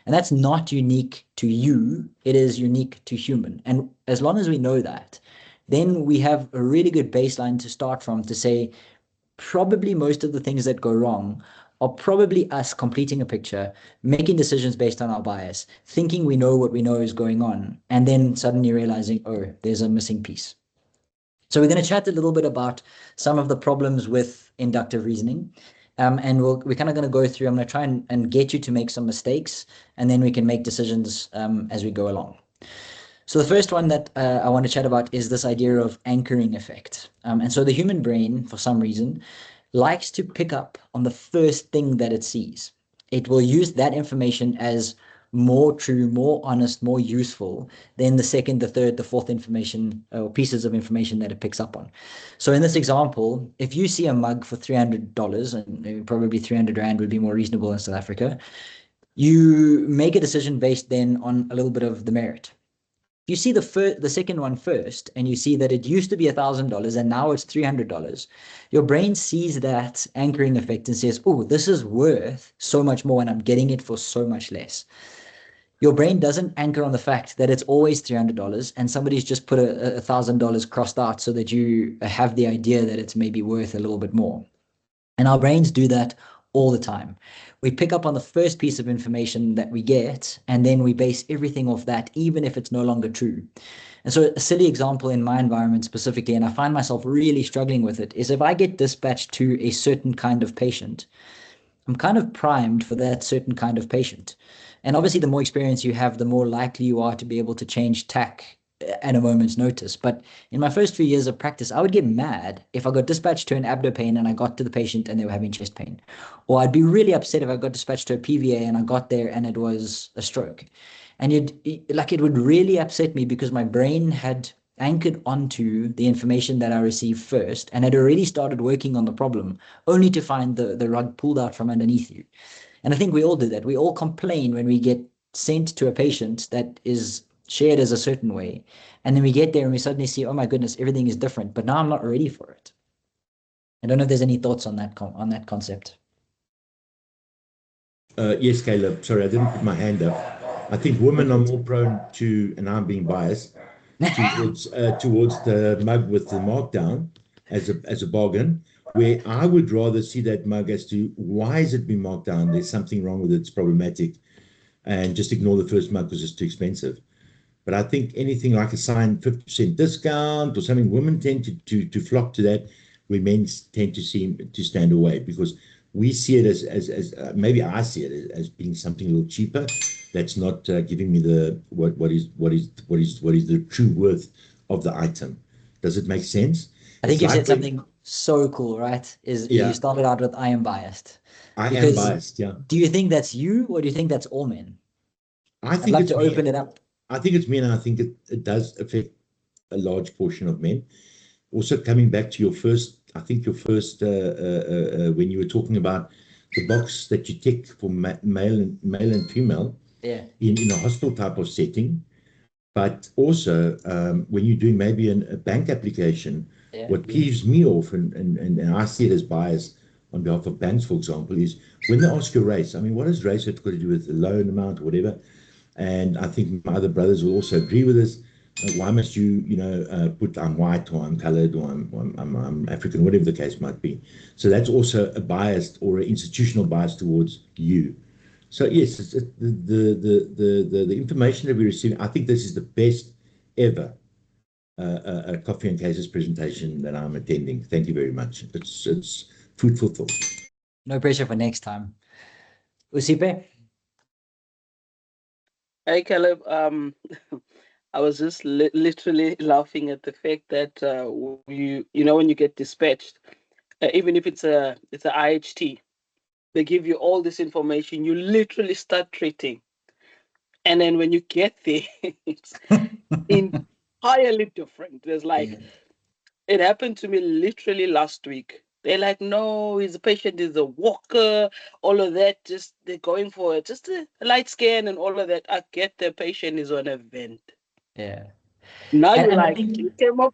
And that's not unique to you. It is unique to human. And as long as we know that, then we have a really good baseline to start from to say, probably most of the things that go wrong are probably us completing a picture, making decisions based on our bias, thinking we know what we know is going on, and then suddenly realizing, oh, there's a missing piece. So we're going to chat a little bit about some of the problems with inductive reasoning. And we're kind of going to go through, I'm going to try and get you to make some mistakes, and then we can make decisions as we go along. So the first one that I want to chat about is this idea of anchoring effect. And so the human brain, for some reason, likes to pick up on the first thing that it sees. It will use that information as more true, more honest, more useful than the second, the third, the fourth information or pieces of information that it picks up on. So in this example, if you see a mug for $300, and probably 300 Rand would be more reasonable in South Africa, you make a decision based then on a little bit of the merit. You see the second one first, and you see that it used to be $1,000 and now it's $300. Your brain sees that anchoring effect and says, oh, this is worth so much more and I'm getting it for so much less. Your brain doesn't anchor on the fact that it's always $300 and somebody's just put $1,000 crossed out so that you have the idea that it's maybe worth a little bit more. And our brains do that all the time. We pick up on the first piece of information that we get, and then we base everything off that, even if it's no longer true. And so a silly example in my environment specifically, and I find myself really struggling with it, is if I get dispatched to a certain kind of patient, I'm kind of primed for that certain kind of patient. And obviously, the more experience you have, the more likely you are to be able to change tack at a moment's notice. But in my first few years of practice, I would get mad if I got dispatched to an abdo pain and I got to the patient and they were having chest pain. Or I'd be really upset if I got dispatched to a PVA and I got there and it was a stroke. And it would really upset me because my brain had anchored onto the information that I received first and had already started working on the problem, only to find the rug pulled out from underneath you. And I think we all do that. We all complain when we get sent to a patient that is shared as a certain way. And then we get there and we suddenly see, oh my goodness, everything is different. But now I'm not ready for it. I don't know if there's any thoughts on that concept. Yes, Caleb. Sorry, I didn't put my hand up. I think women are more prone to, and I'm being biased, towards the mug with the markdown as a bargain, where I would rather see that mug as to why is it being marked down? There's something wrong with it. It's problematic, and just ignore the first mug because it's too expensive. But I think anything like a signed 50% discount or something, women tend to flock to that, where men tend to seem to stand away because we see it as maybe I see it as being something a little cheaper. That's not giving me the what is the true worth of the item. Does it make sense? I think you said something so cool, right? You started out with I am biased. I am biased, yeah. Do you think that's you or do you think that's all men? I'd love to open it up. I think it's men, and I think it does affect a large portion of men. Also, coming back to your first, when you were talking about the box that you tick for male and female in a hospital type of setting, but also when you're doing maybe a bank application, what peeves me off, and I see it as bias on behalf of banks, for example, is when they ask your race. I mean, what does race have got to do with the loan amount or whatever? And I think my other brothers will also agree with this. Why must you, put I'm white or I'm colored or I'm African, whatever the case might be. So that's also a bias or an institutional bias towards you. So yes, the information that we receive, I think this is the best ever Coffee and Cases presentation that I'm attending. Thank you very much. It's food for thought. No pressure for next time. Usipe? Hey, Caleb. I was just literally laughing at the fact that when you get dispatched, even if it's a IHT, they give you all this information. You literally start treating, and then when you get there, it's entirely different. There's it happened to me literally last week. They're like, no, his patient is a walker, all of that. Just they're going for just a light scan and all of that. I get the patient is on a vent. Yeah. Now you're like, you came up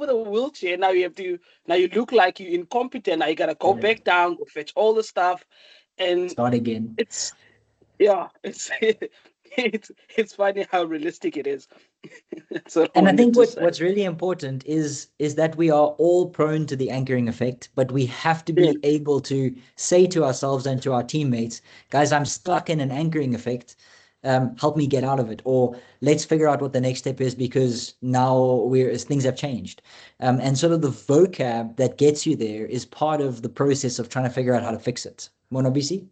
with a wheelchair. Now you look like you're incompetent. Now you gotta go back down, go fetch all the stuff, and start again. It's funny how realistic it is. And I think what's really important is that we are all prone to the anchoring effect, but we have to be able to say to ourselves and to our teammates, guys, I'm stuck in an anchoring effect. Help me get out of it, or let's figure out what the next step is because now things have changed. And sort of the vocab that gets you there is part of the process of trying to figure out how to fix it. Monobisi?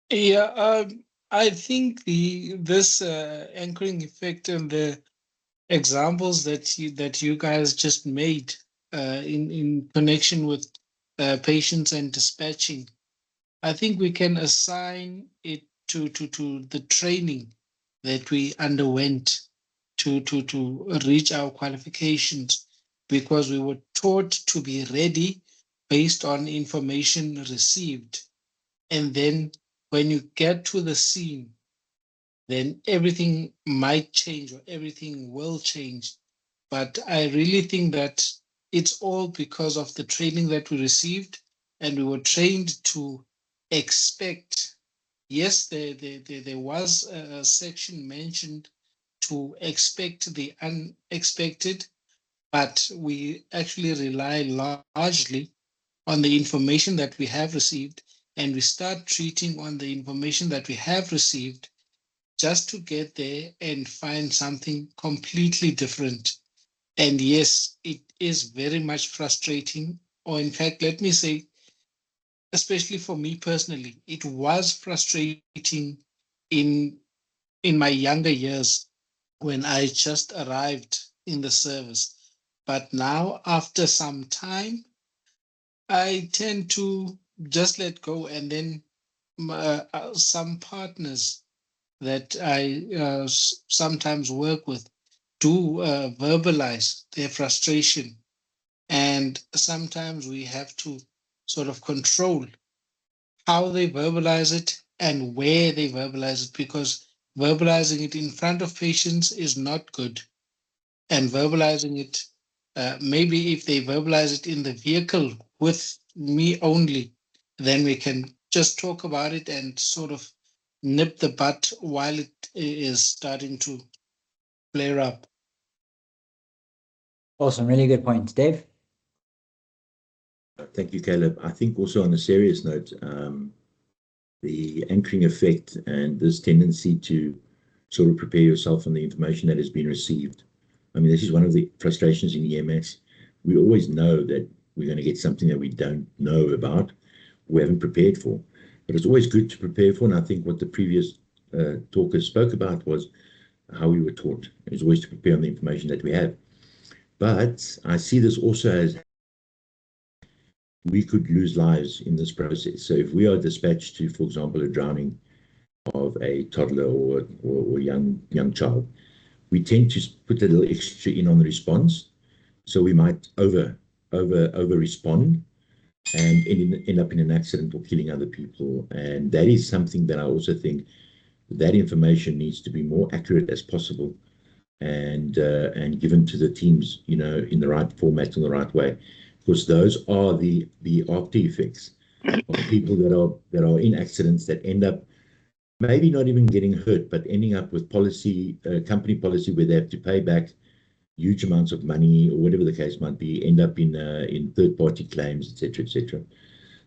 Yeah, I think this anchoring effect and the examples that you guys just made in connection with patients and dispatching, I think we can assign it to the training that we underwent to reach our qualifications, because we were taught to be ready based on information received. And then when you get to the scene, then everything might change or everything will change. But I really think that it's all because of the training that we received, and we were trained to expect. Yes, there was a section mentioned to expect the unexpected, but we actually rely largely on the information that we have received, and we start treating on the information that we have received just to get there and find something completely different. And yes, it is very much frustrating, or in fact, let me say, especially for me personally, it was frustrating in my younger years when I just arrived in the service. But now, after some time, I tend to just let go, and then some partners that I sometimes work with do verbalize their frustration. And sometimes we have to sort of control how they verbalize it and where they verbalize it, because verbalizing it in front of patients is not good. And verbalizing it, maybe if they verbalize it in the vehicle with me only, then we can just talk about it and sort of nip the bud while it is starting to flare up. Awesome, really good point. Dave? Thank you, Caleb. I think also on a serious note, the anchoring effect and this tendency to sort of prepare yourself on the information that has been received. I mean, this is one of the frustrations in EMS. We always know that we're going to get something that we don't know about, we haven't prepared for. But it's always good to prepare for, and I think what the previous talkers spoke about was how we were taught. It's always to prepare on the information that we have. But I see this also as we could lose lives in this process. So if we are dispatched to, for example, a drowning of a toddler or young child, we tend to put a little extra in on the response. So we might over respond and end up in an accident or killing other people. And that is something that I also think that information needs to be more accurate as possible and given to the teams, you know, in the right format, in the right way, because those are the after effects of people that are in accidents that end up maybe not even getting hurt, but ending up with company policy where they have to pay back huge amounts of money or whatever the case might be, end up in third-party claims, etc., etc.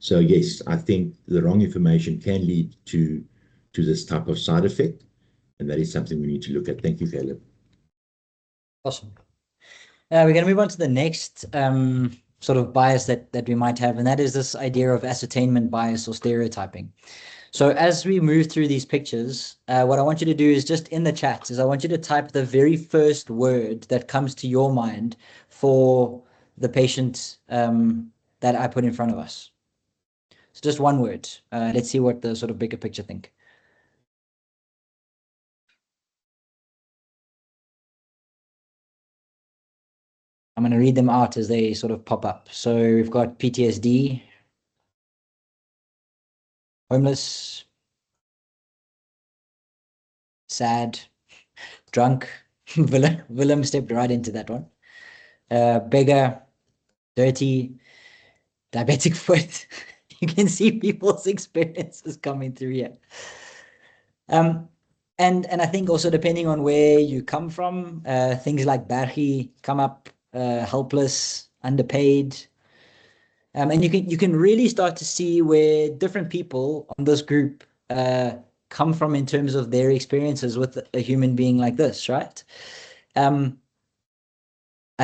So yes, I think the wrong information can lead to this type of side effect, and that is something we need to look at. Thank you, Caleb. Awesome. We're going to move on to the next sort of bias that we might have, and that is this idea of ascertainment bias or stereotyping. So as we move through these pictures, what I want you to do is just in the chat is I want you to type the very first word that comes to your mind for the patient that I put in front of us. So just one word. Let's see what the sort of bigger picture think. I'm going to read them out as they sort of pop up. So we've got PTSD, homeless, sad, drunk. Willem stepped right into that one. Beggar, dirty, diabetic foot. You can see people's experiences coming through here. And I think also depending on where you come from, things like Bergie come up, helpless, underpaid. And you can really start to see where different people on this group come from in terms of their experiences with a human being like this, right? I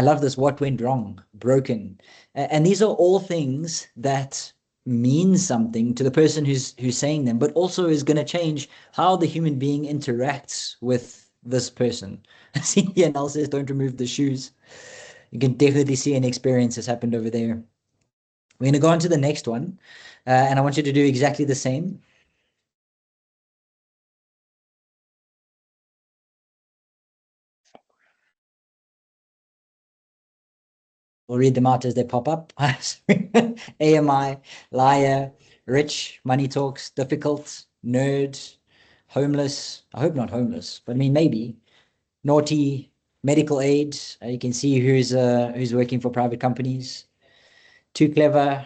love this, what went wrong, broken. And these are all things that mean something to the person who's saying them, but also is going to change how the human being interacts with this person. CNL says, don't remove the shoes. You can definitely see an experience has happened over there. We're going to go on to the next one, and I want you to do exactly the same. We'll read them out as they pop up. AMI, liar, rich, money talks, difficult, nerd, homeless. I hope not homeless, but I mean, maybe. Naughty, medical aid. You can see who's working for private companies. Too clever,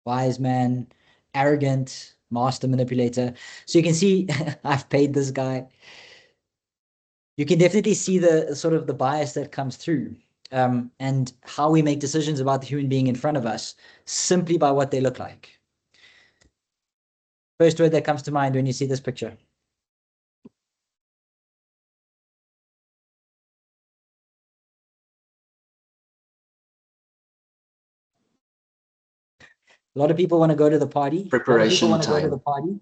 wise man, arrogant, master manipulator. So you can see I've paid this guy. you can definitely see the sort of the bias that comes through, and how we make decisions about the human being in front of us simply by what they look like. First word that comes to mind when you see this picture. A lot of people want to go to the party. Preparation A lot of people want to time. go to the party.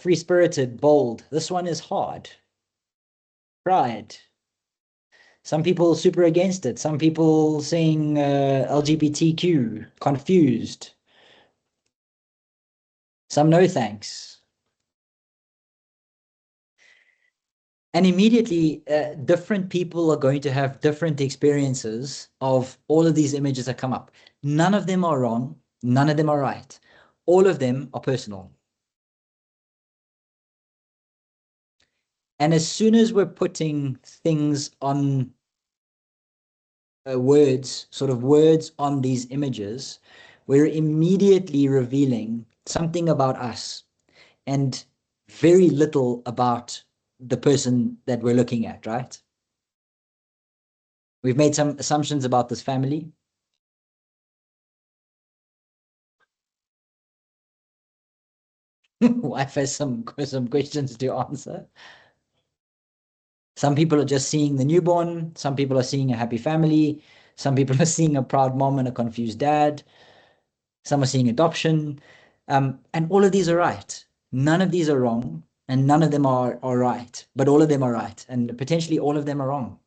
Free-spirited, bold. This one is hard. Pride. Some people super against it. Some people saying LGBTQ, confused. Some no thanks. And immediately, different people are going to have different experiences of all of these images that come up. None of them are wrong. None of them are right. All of them are personal. And as soon as we're putting things on words on these images, we're immediately revealing something about us and very little about the person that we're looking at, right? We've made some assumptions about this family. Wife has some questions to answer. Some people are just seeing the newborn. Some people are seeing a happy family. Some people are seeing a proud mom and a confused dad. Some are seeing adoption. And all of these are right. None of these are wrong, and none of them are right, but all of them are right, and potentially all of them are wrong.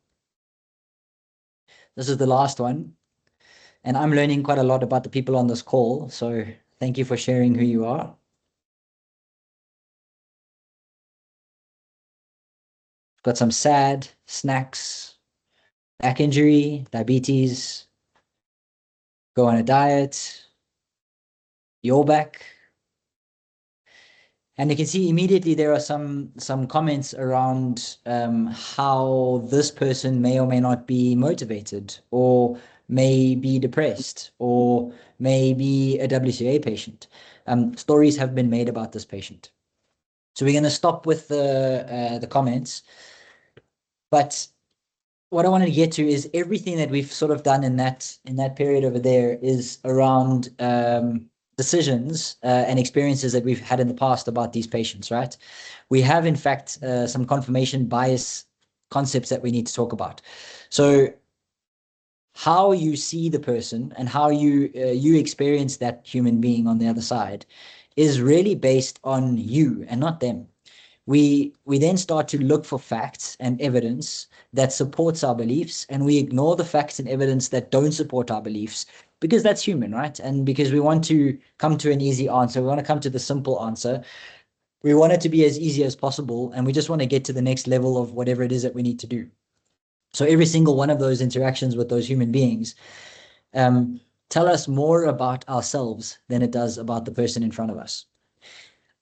This is the last one. And I'm learning quite a lot about the people on this call, so thank you for sharing who you are. Got some sad, snacks, back injury, diabetes, go on a diet, your back. And you can see immediately there are some comments around how this person may or may not be motivated, or may be depressed, or may be a WCA patient. Stories have been made about this patient. So we're going to stop with the comments. But what I wanted to get to is everything that we've sort of done in that period over there is around decisions and experiences that we've had in the past about these patients, right? We have, in fact, some confirmation bias concepts that we need to talk about. So how you see the person and how you experience that human being on the other side is really based on you and not them. We then start to look for facts and evidence that supports our beliefs, and we ignore the facts and evidence that don't support our beliefs, because that's human, right? And because we want to come to an easy answer, we want to come to the simple answer. We want it to be as easy as possible, and we just want to get to the next level of whatever it is that we need to do. So every single one of those interactions with those human beings tell us more about ourselves than it does about the person in front of us.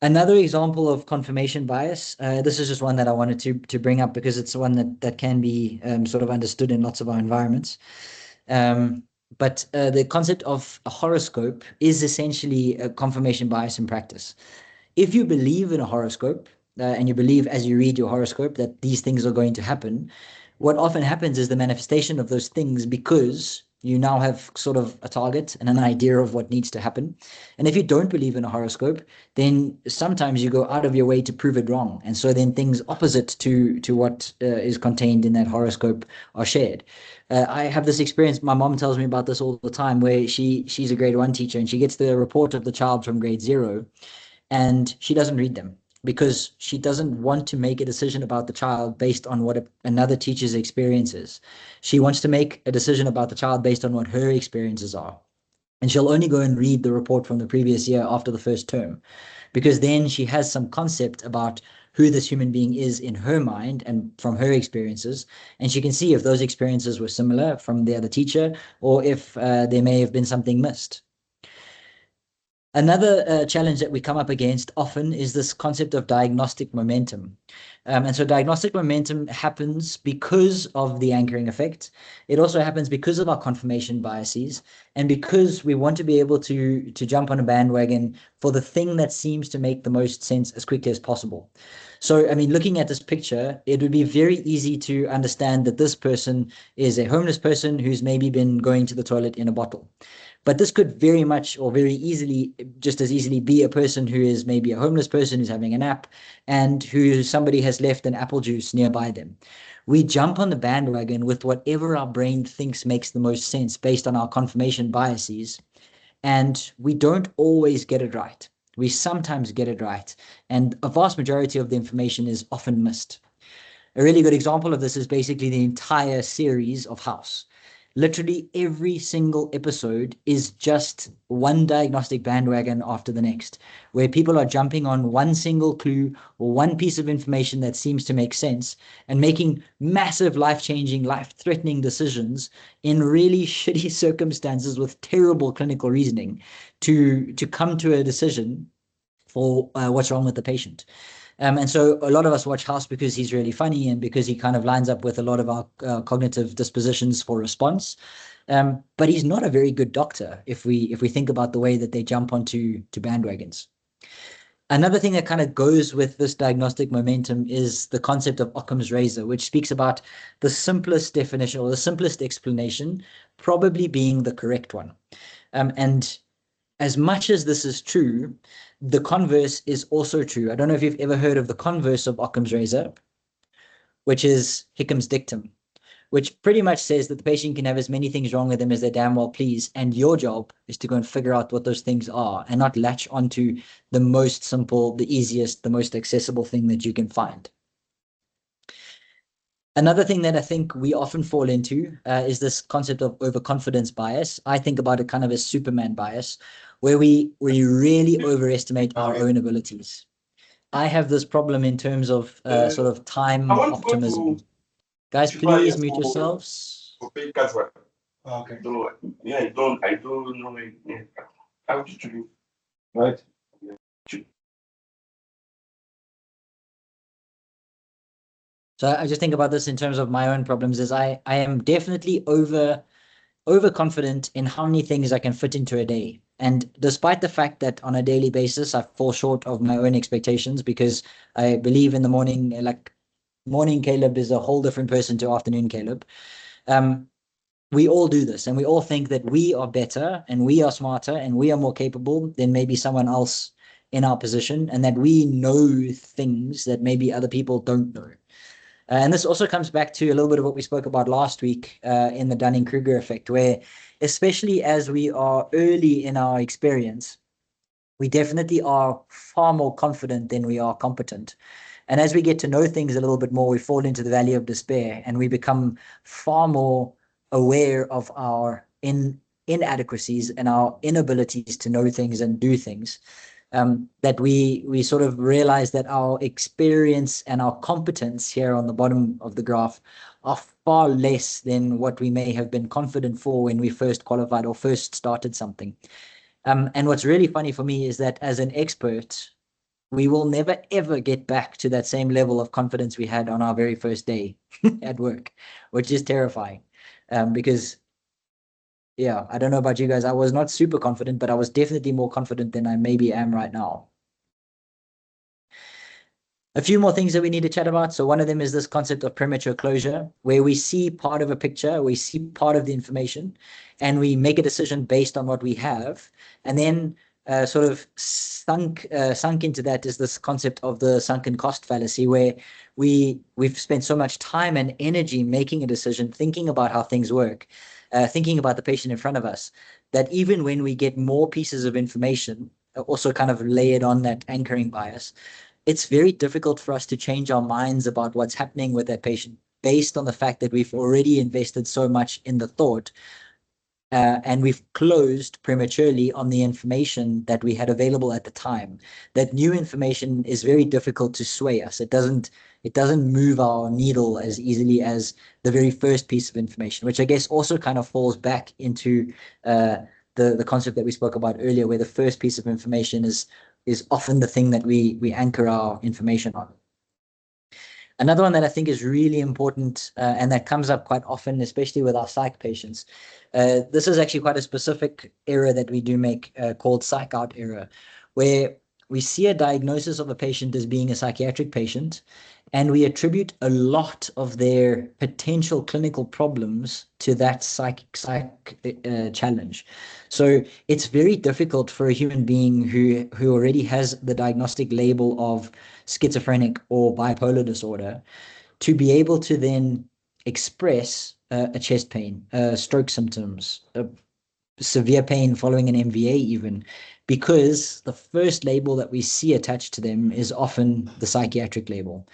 Another example of confirmation bias, this is just one that I wanted to bring up because it's one that can be sort of understood in lots of our environments. But the concept of a horoscope is essentially a confirmation bias in practice. If you believe in a horoscope, and you believe as you read your horoscope that these things are going to happen, what often happens is the manifestation of those things, because you now have sort of a target and an idea of what needs to happen. And if you don't believe in a horoscope, then sometimes you go out of your way to prove it wrong. And so then things opposite to what is contained in that horoscope are shared. I have this experience, my mom tells me about this all the time, where she's a grade 1 teacher, and she gets the report of the child from grade 0, and she doesn't read them, because she doesn't want to make a decision about the child based on what another teacher's experience is. She wants to make a decision about the child based on what her experiences are. And she'll only go and read the report from the previous year after the first term, because then she has some concept about who this human being is in her mind and from her experiences. And she can see if those experiences were similar from the other teacher, or if there may have been something missed. Another challenge that we come up against often is this concept of diagnostic momentum. And so diagnostic momentum happens because of the anchoring effect. It also happens because of our confirmation biases, and because we want to be able to jump on a bandwagon for the thing that seems to make the most sense as quickly as possible. So, I mean, looking at this picture, it would be very easy to understand that this person is a homeless person who's maybe been going to the toilet in a bottle. But this could very much or very easily, just as easily, be a person who is maybe a homeless person who's having a nap and who somebody has left an apple juice nearby them. We jump on the bandwagon with whatever our brain thinks makes the most sense based on our confirmation biases, and we don't always get it right. We sometimes get it right, and a vast majority of the information is often missed. A really good example of this is basically the entire series of House. Literally every single episode is just one diagnostic bandwagon after the next, where people are jumping on one single clue or one piece of information that seems to make sense and making massive life-changing, life-threatening decisions in really shitty circumstances with terrible clinical reasoning to come to a decision for what's wrong with the patient. And so a lot of us watch House because he's really funny and because he kind of lines up with a lot of our cognitive dispositions for response. But he's not a very good doctor if we think about the way that they jump onto bandwagons. Another thing that kind of goes with this diagnostic momentum is the concept of Occam's razor, which speaks about the simplest definition or the simplest explanation probably being the correct one. And as much as this is true, the converse is also true. I don't know if you've ever heard of the converse of Occam's razor, which is Hickham's dictum, which pretty much says that the patient can have as many things wrong with them as they damn well please, and your job is to go and figure out what those things are and not latch onto the most simple, the easiest, the most accessible thing that you can find. Another thing that I think we often fall into is this concept of overconfidence bias. I think about it kind of as Superman bias, where we really overestimate our own abilities. I have this problem in terms of sort of time optimism. Guys, please mute yourselves. Okay. Yeah, I don't know it. Yeah. How did you do? Right? So I just think about this in terms of my own problems is I am definitely overconfident in how many things I can fit into a day. And despite the fact that on a daily basis, I fall short of my own expectations because I believe in the morning, like morning Caleb is a whole different person to afternoon Caleb. We all do this and we all think that we are better and we are smarter and we are more capable than maybe someone else in our position and that we know things that maybe other people don't know. And this also comes back to a little bit of what we spoke about last week in the Dunning-Kruger effect, where especially as we are early in our experience, we definitely are far more confident than we are competent. And as we get to know things a little bit more, we fall into the valley of despair and we become far more aware of our inadequacies and our inabilities to know things and do things. That we sort of realize that our experience and our competence here on the bottom of the graph are far less than what we may have been confident for when we first qualified or first started something. And what's really funny for me is that as an expert, we will never, ever get back to that same level of confidence we had on our very first day at work, which is terrifying because yeah, I don't know about you guys. I was not super confident, but I was definitely more confident than I maybe am right now. A few more things that we need to chat about. So one of them is this concept of premature closure, where we see part of a picture, we see part of the information, and we make a decision based on what we have. And then sort of sunk into that is this concept of the sunken cost fallacy, where we've spent so much time and energy making a decision, thinking about how things work, thinking about the patient in front of us, that even when we get more pieces of information, also kind of layered on that anchoring bias, it's very difficult for us to change our minds about what's happening with that patient based on the fact that we've already invested so much in the thought and we've closed prematurely on the information that we had available at the time. That new information is very difficult to sway us. It doesn't move our needle as easily as the very first piece of information, which I guess also kind of falls back into the concept that we spoke about earlier, where the first piece of information is often the thing that we anchor our information on. Another one that I think is really important and that comes up quite often, especially with our psych patients. This is actually quite a specific error that we do make called psych out error, where we see a diagnosis of a patient as being a psychiatric patient, and we attribute a lot of their potential clinical problems to that psych challenge. So it's very difficult for a human being who already has the diagnostic label of schizophrenic or bipolar disorder to be able to then express a chest pain, stroke symptoms, severe pain following an MVA even, because the first label that we see attached to them is often the psychiatric label,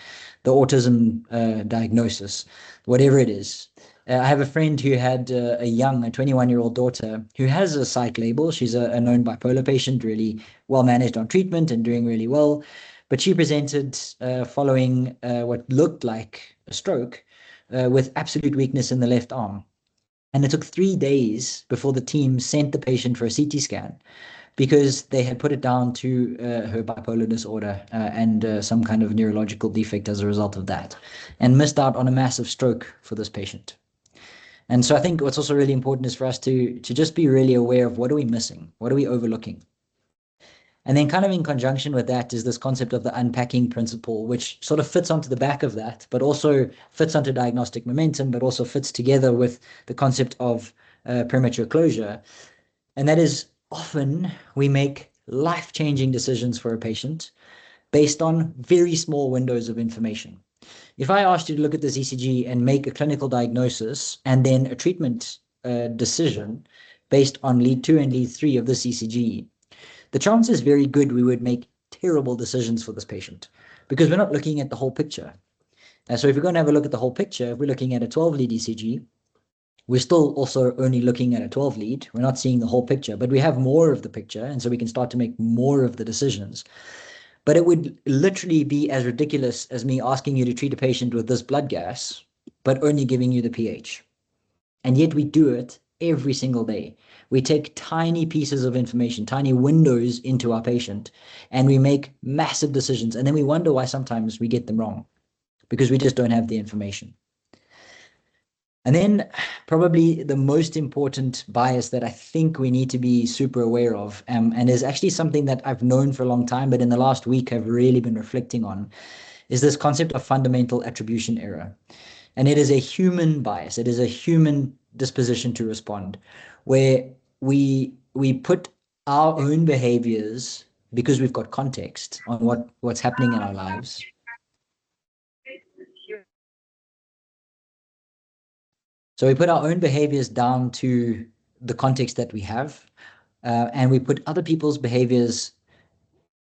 the autism diagnosis, whatever it is. I have a friend who had a 21-year-old daughter who has a psych label. She's a known bipolar patient, really well managed on treatment and doing really well. But she presented following what looked like a stroke with absolute weakness in the left arm. And it took 3 days before the team sent the patient for a CT scan because they had put it down to her bipolar disorder and some kind of neurological defect as a result of that, and missed out on a massive stroke for this patient. And so I think what's also really important is for us to just be really aware of what are we missing, what are we overlooking. And then kind of in conjunction with that is this concept of the unpacking principle, which sort of fits onto the back of that, but also fits onto diagnostic momentum, but also fits together with the concept of premature closure. And that is often we make life-changing decisions for a patient based on very small windows of information. If I asked you to look at this ECG and make a clinical diagnosis and then a treatment decision based on lead 2 and lead 3 of this ECG, the chance is very good we would make terrible decisions for this patient because we're not looking at the whole picture. So if we're going to have a look at the whole picture, if we're looking at a 12-lead ECG, we're still also only looking at a 12-lead. We're not seeing the whole picture, but we have more of the picture, and so we can start to make more of the decisions. But it would literally be as ridiculous as me asking you to treat a patient with this blood gas, but only giving you the pH. And yet we do it every single day. We take tiny pieces of information, tiny windows into our patient, and we make massive decisions. And then we wonder why sometimes we get them wrong because we just don't have the information. And then probably the most important bias that I think we need to be super aware of, and is actually something that I've known for a long time, but in the last week I've really been reflecting on, is this concept of fundamental attribution error. And it is a human bias. It is a human disposition to respond, where we put our own behaviors, because we've got context on what's happening in our lives. So we put our own behaviors down to the context that we have, and we put other people's behaviors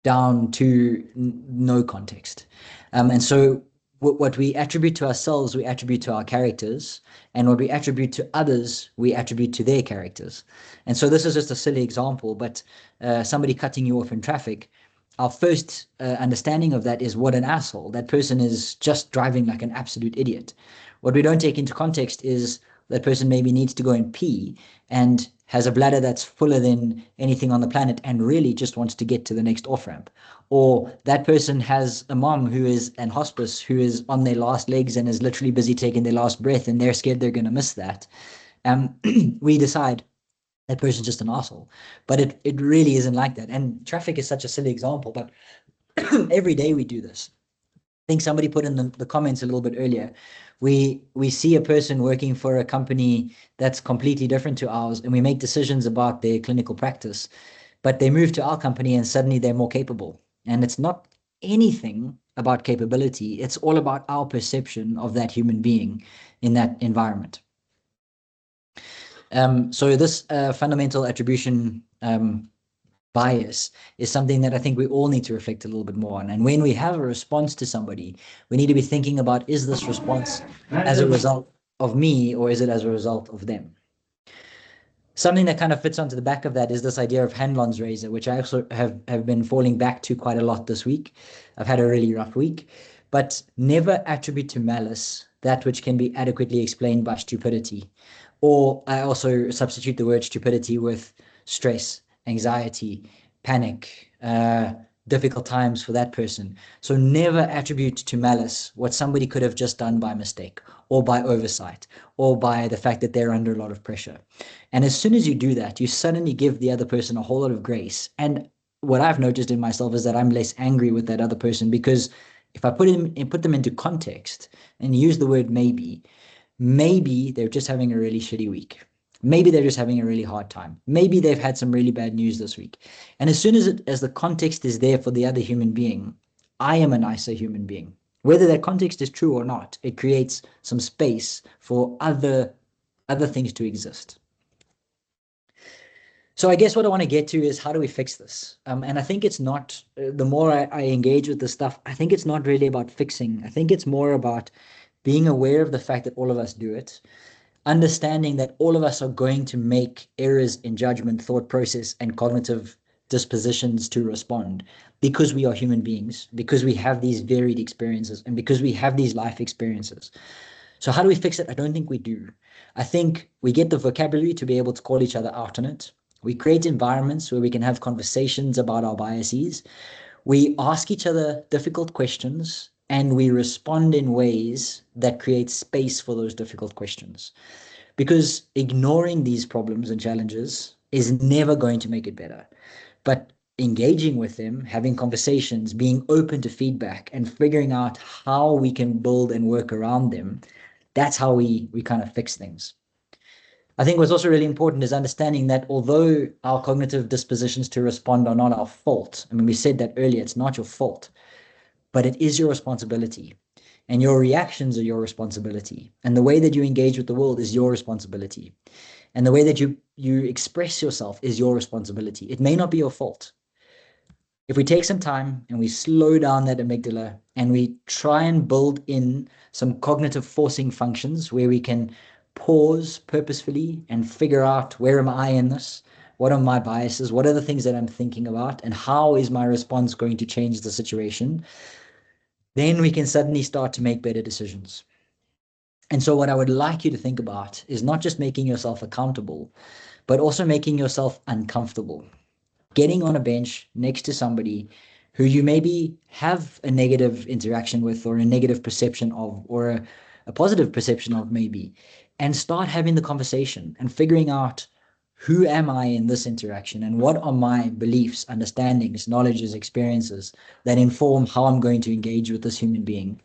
down to no context. And so what we attribute to ourselves, we attribute to our characters, and what we attribute to others, we attribute to their characters. And so this is just a silly example, but somebody cutting you off in traffic, our first understanding of that is what an asshole. That person is just driving like an absolute idiot. What we don't take into context is that person maybe needs to go and pee and has a bladder that's fuller than anything on the planet and really just wants to get to the next off-ramp. Or that person has a mom who is in hospice, who is on their last legs and is literally busy taking their last breath, and they're scared they're going to miss that. We decide that person's just an asshole. But it really isn't like that. And traffic is such a silly example, but every day we do this. I think somebody put in the comments a little bit earlier, we see a person working for a company that's completely different to ours, and we make decisions about their clinical practice, but they move to our company and suddenly they're more capable. And it's not anything about capability. It's all about our perception of that human being in that environment. So this fundamental attribution bias is something that I think we all need to reflect a little bit more on. And when we have a response to somebody, we need to be thinking about, is this response as a result of me, or is it as a result of them? Something that kind of fits onto the back of that is this idea of Hanlon's razor, which I also have been falling back to quite a lot this week. I've had a really rough week, but never attribute to malice that which can be adequately explained by stupidity. Or I also substitute the word stupidity with stress, anxiety, panic, difficult times for that person. So never attribute to malice what somebody could have just done by mistake or by oversight or by the fact that they're under a lot of pressure. And as soon as you do that, you suddenly give the other person a whole lot of grace. And what I've noticed in myself is that I'm less angry with that other person, because if I put them into context and use the word maybe they're just having a really shitty week. Maybe they're just having a really hard time. Maybe they've had some really bad news this week. And as soon as the context is there for the other human being, I am a nicer human being. Whether that context is true or not, it creates some space for other things to exist. So I guess what I want to get to is, how do we fix this? And I think it's not, the more I engage with this stuff, I think it's not really about fixing. I think it's more about being aware of the fact that all of us do it, understanding that all of us are going to make errors in judgment, thought process, and cognitive dispositions to respond, because we are human beings, because we have these varied experiences, and because we have these life experiences. So how do we fix it? I don't think we do. I think we get the vocabulary to be able to call each other out on it. We create environments where we can have conversations about our biases. We ask each other difficult questions, and we respond in ways that create space for those difficult questions. Because ignoring these problems and challenges is never going to make it better. But engaging with them, having conversations, being open to feedback, and figuring out how we can build and work around them, that's how we kind of fix things. I think what's also really important is understanding that although our cognitive dispositions to respond are not our fault, I mean, we said that earlier, it's not your fault, but it is your responsibility. And your reactions are your responsibility. And the way that you engage with the world is your responsibility. And the way that you express yourself is your responsibility. It may not be your fault. If we take some time and we slow down that amygdala and we try and build in some cognitive forcing functions where we can pause purposefully and figure out, where am I in this? What are my biases? What are the things that I'm thinking about? And how is my response going to change the situation? Then we can suddenly start to make better decisions. And so what I would like you to think about is not just making yourself accountable, but also making yourself uncomfortable. Getting on a bench next to somebody who you maybe have a negative interaction with, or a negative perception of, or a positive perception of maybe, and start having the conversation and figuring out, who am I in this interaction, and what are my beliefs, understandings, knowledges, experiences that inform how I'm going to engage with this human being.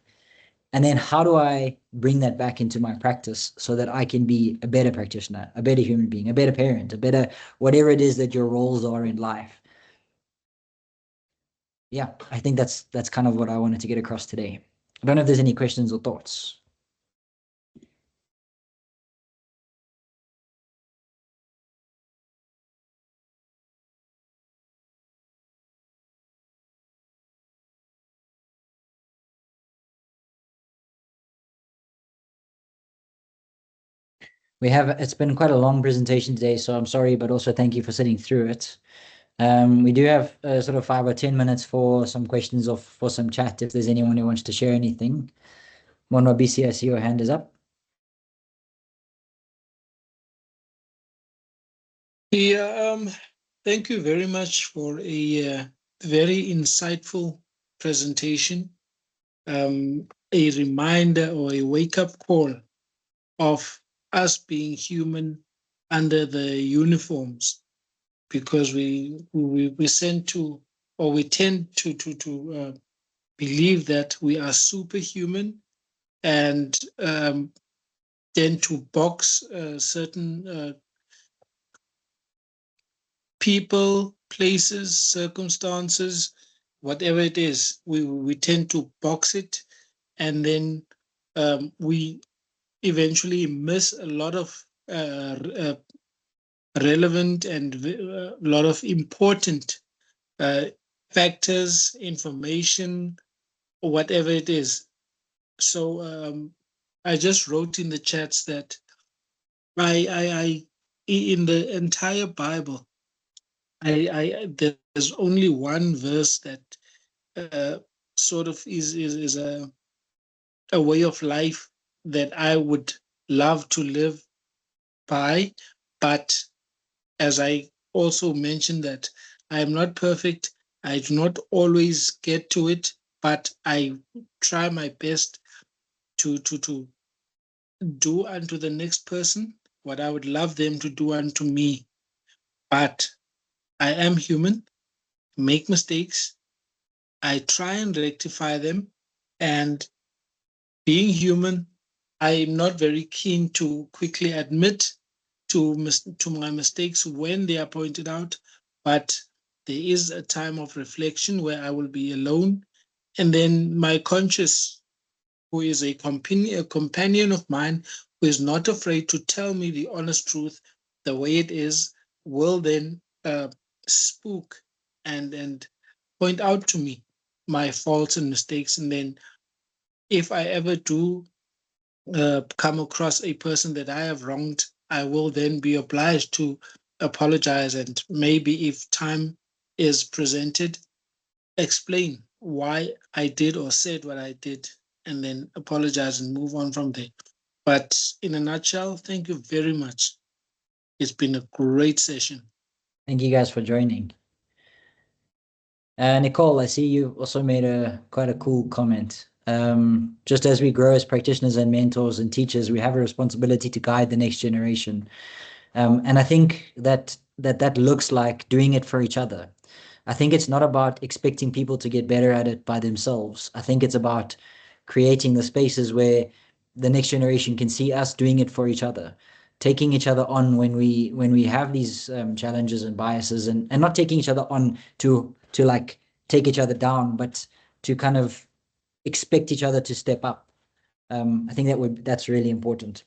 And then how do I bring that back into my practice so that I can be a better practitioner, a better human being, a better parent, a better whatever it is that your roles are in life. Yeah, I think that's kind of what I wanted to get across today. I don't know if there's any questions or thoughts. It's been quite a long presentation today, so I'm sorry, but also thank you for sitting through it. We do have sort of 5 or 10 minutes for some questions or for some chat, if there's anyone who wants to share anything. Monwabisi, I see your hand is up. Yeah, thank you very much for a very insightful presentation. A reminder or a wake-up call of us being human under the uniforms, because we tend to believe that we are superhuman, and then to box certain people, places, circumstances, whatever it is, we tend to box it, and then we eventually miss a lot of relevant and a lot of important factors, information, or whatever it is. So I just wrote in the chats that I in the entire Bible, there's only one verse that sort of is a way of life that I would love to live by. But as I also mentioned, that I am not perfect. I do not always get to it, but I try my best to do unto the next person what I would love them to do unto me. But I am human, make mistakes. I try and rectify them. And being human, I'm not very keen to quickly admit to my mistakes when they are pointed out, but there is a time of reflection where I will be alone, and then my conscious, who is a companion of mine, who is not afraid to tell me the honest truth, the way it is, will then spook and point out to me my faults and mistakes. And then if I ever do come across a person that I have wronged, I will then be obliged to apologize, and maybe if time is presented, explain why I did or said what I did, and then apologize and move on from there. But in a nutshell, thank you very much. It's been a great session. Thank you guys for joining. Nicole, I see you also made quite a cool comment. Just as we grow as practitioners and mentors and teachers, we have a responsibility to guide the next generation. And I think that looks like doing it for each other. I think it's not about expecting people to get better at it by themselves. I think it's about creating the spaces where the next generation can see us doing it for each other, taking each other on when we have these challenges and biases, and not taking each other on to like take each other down, but to kind of expect each other to step up. I think that's really important.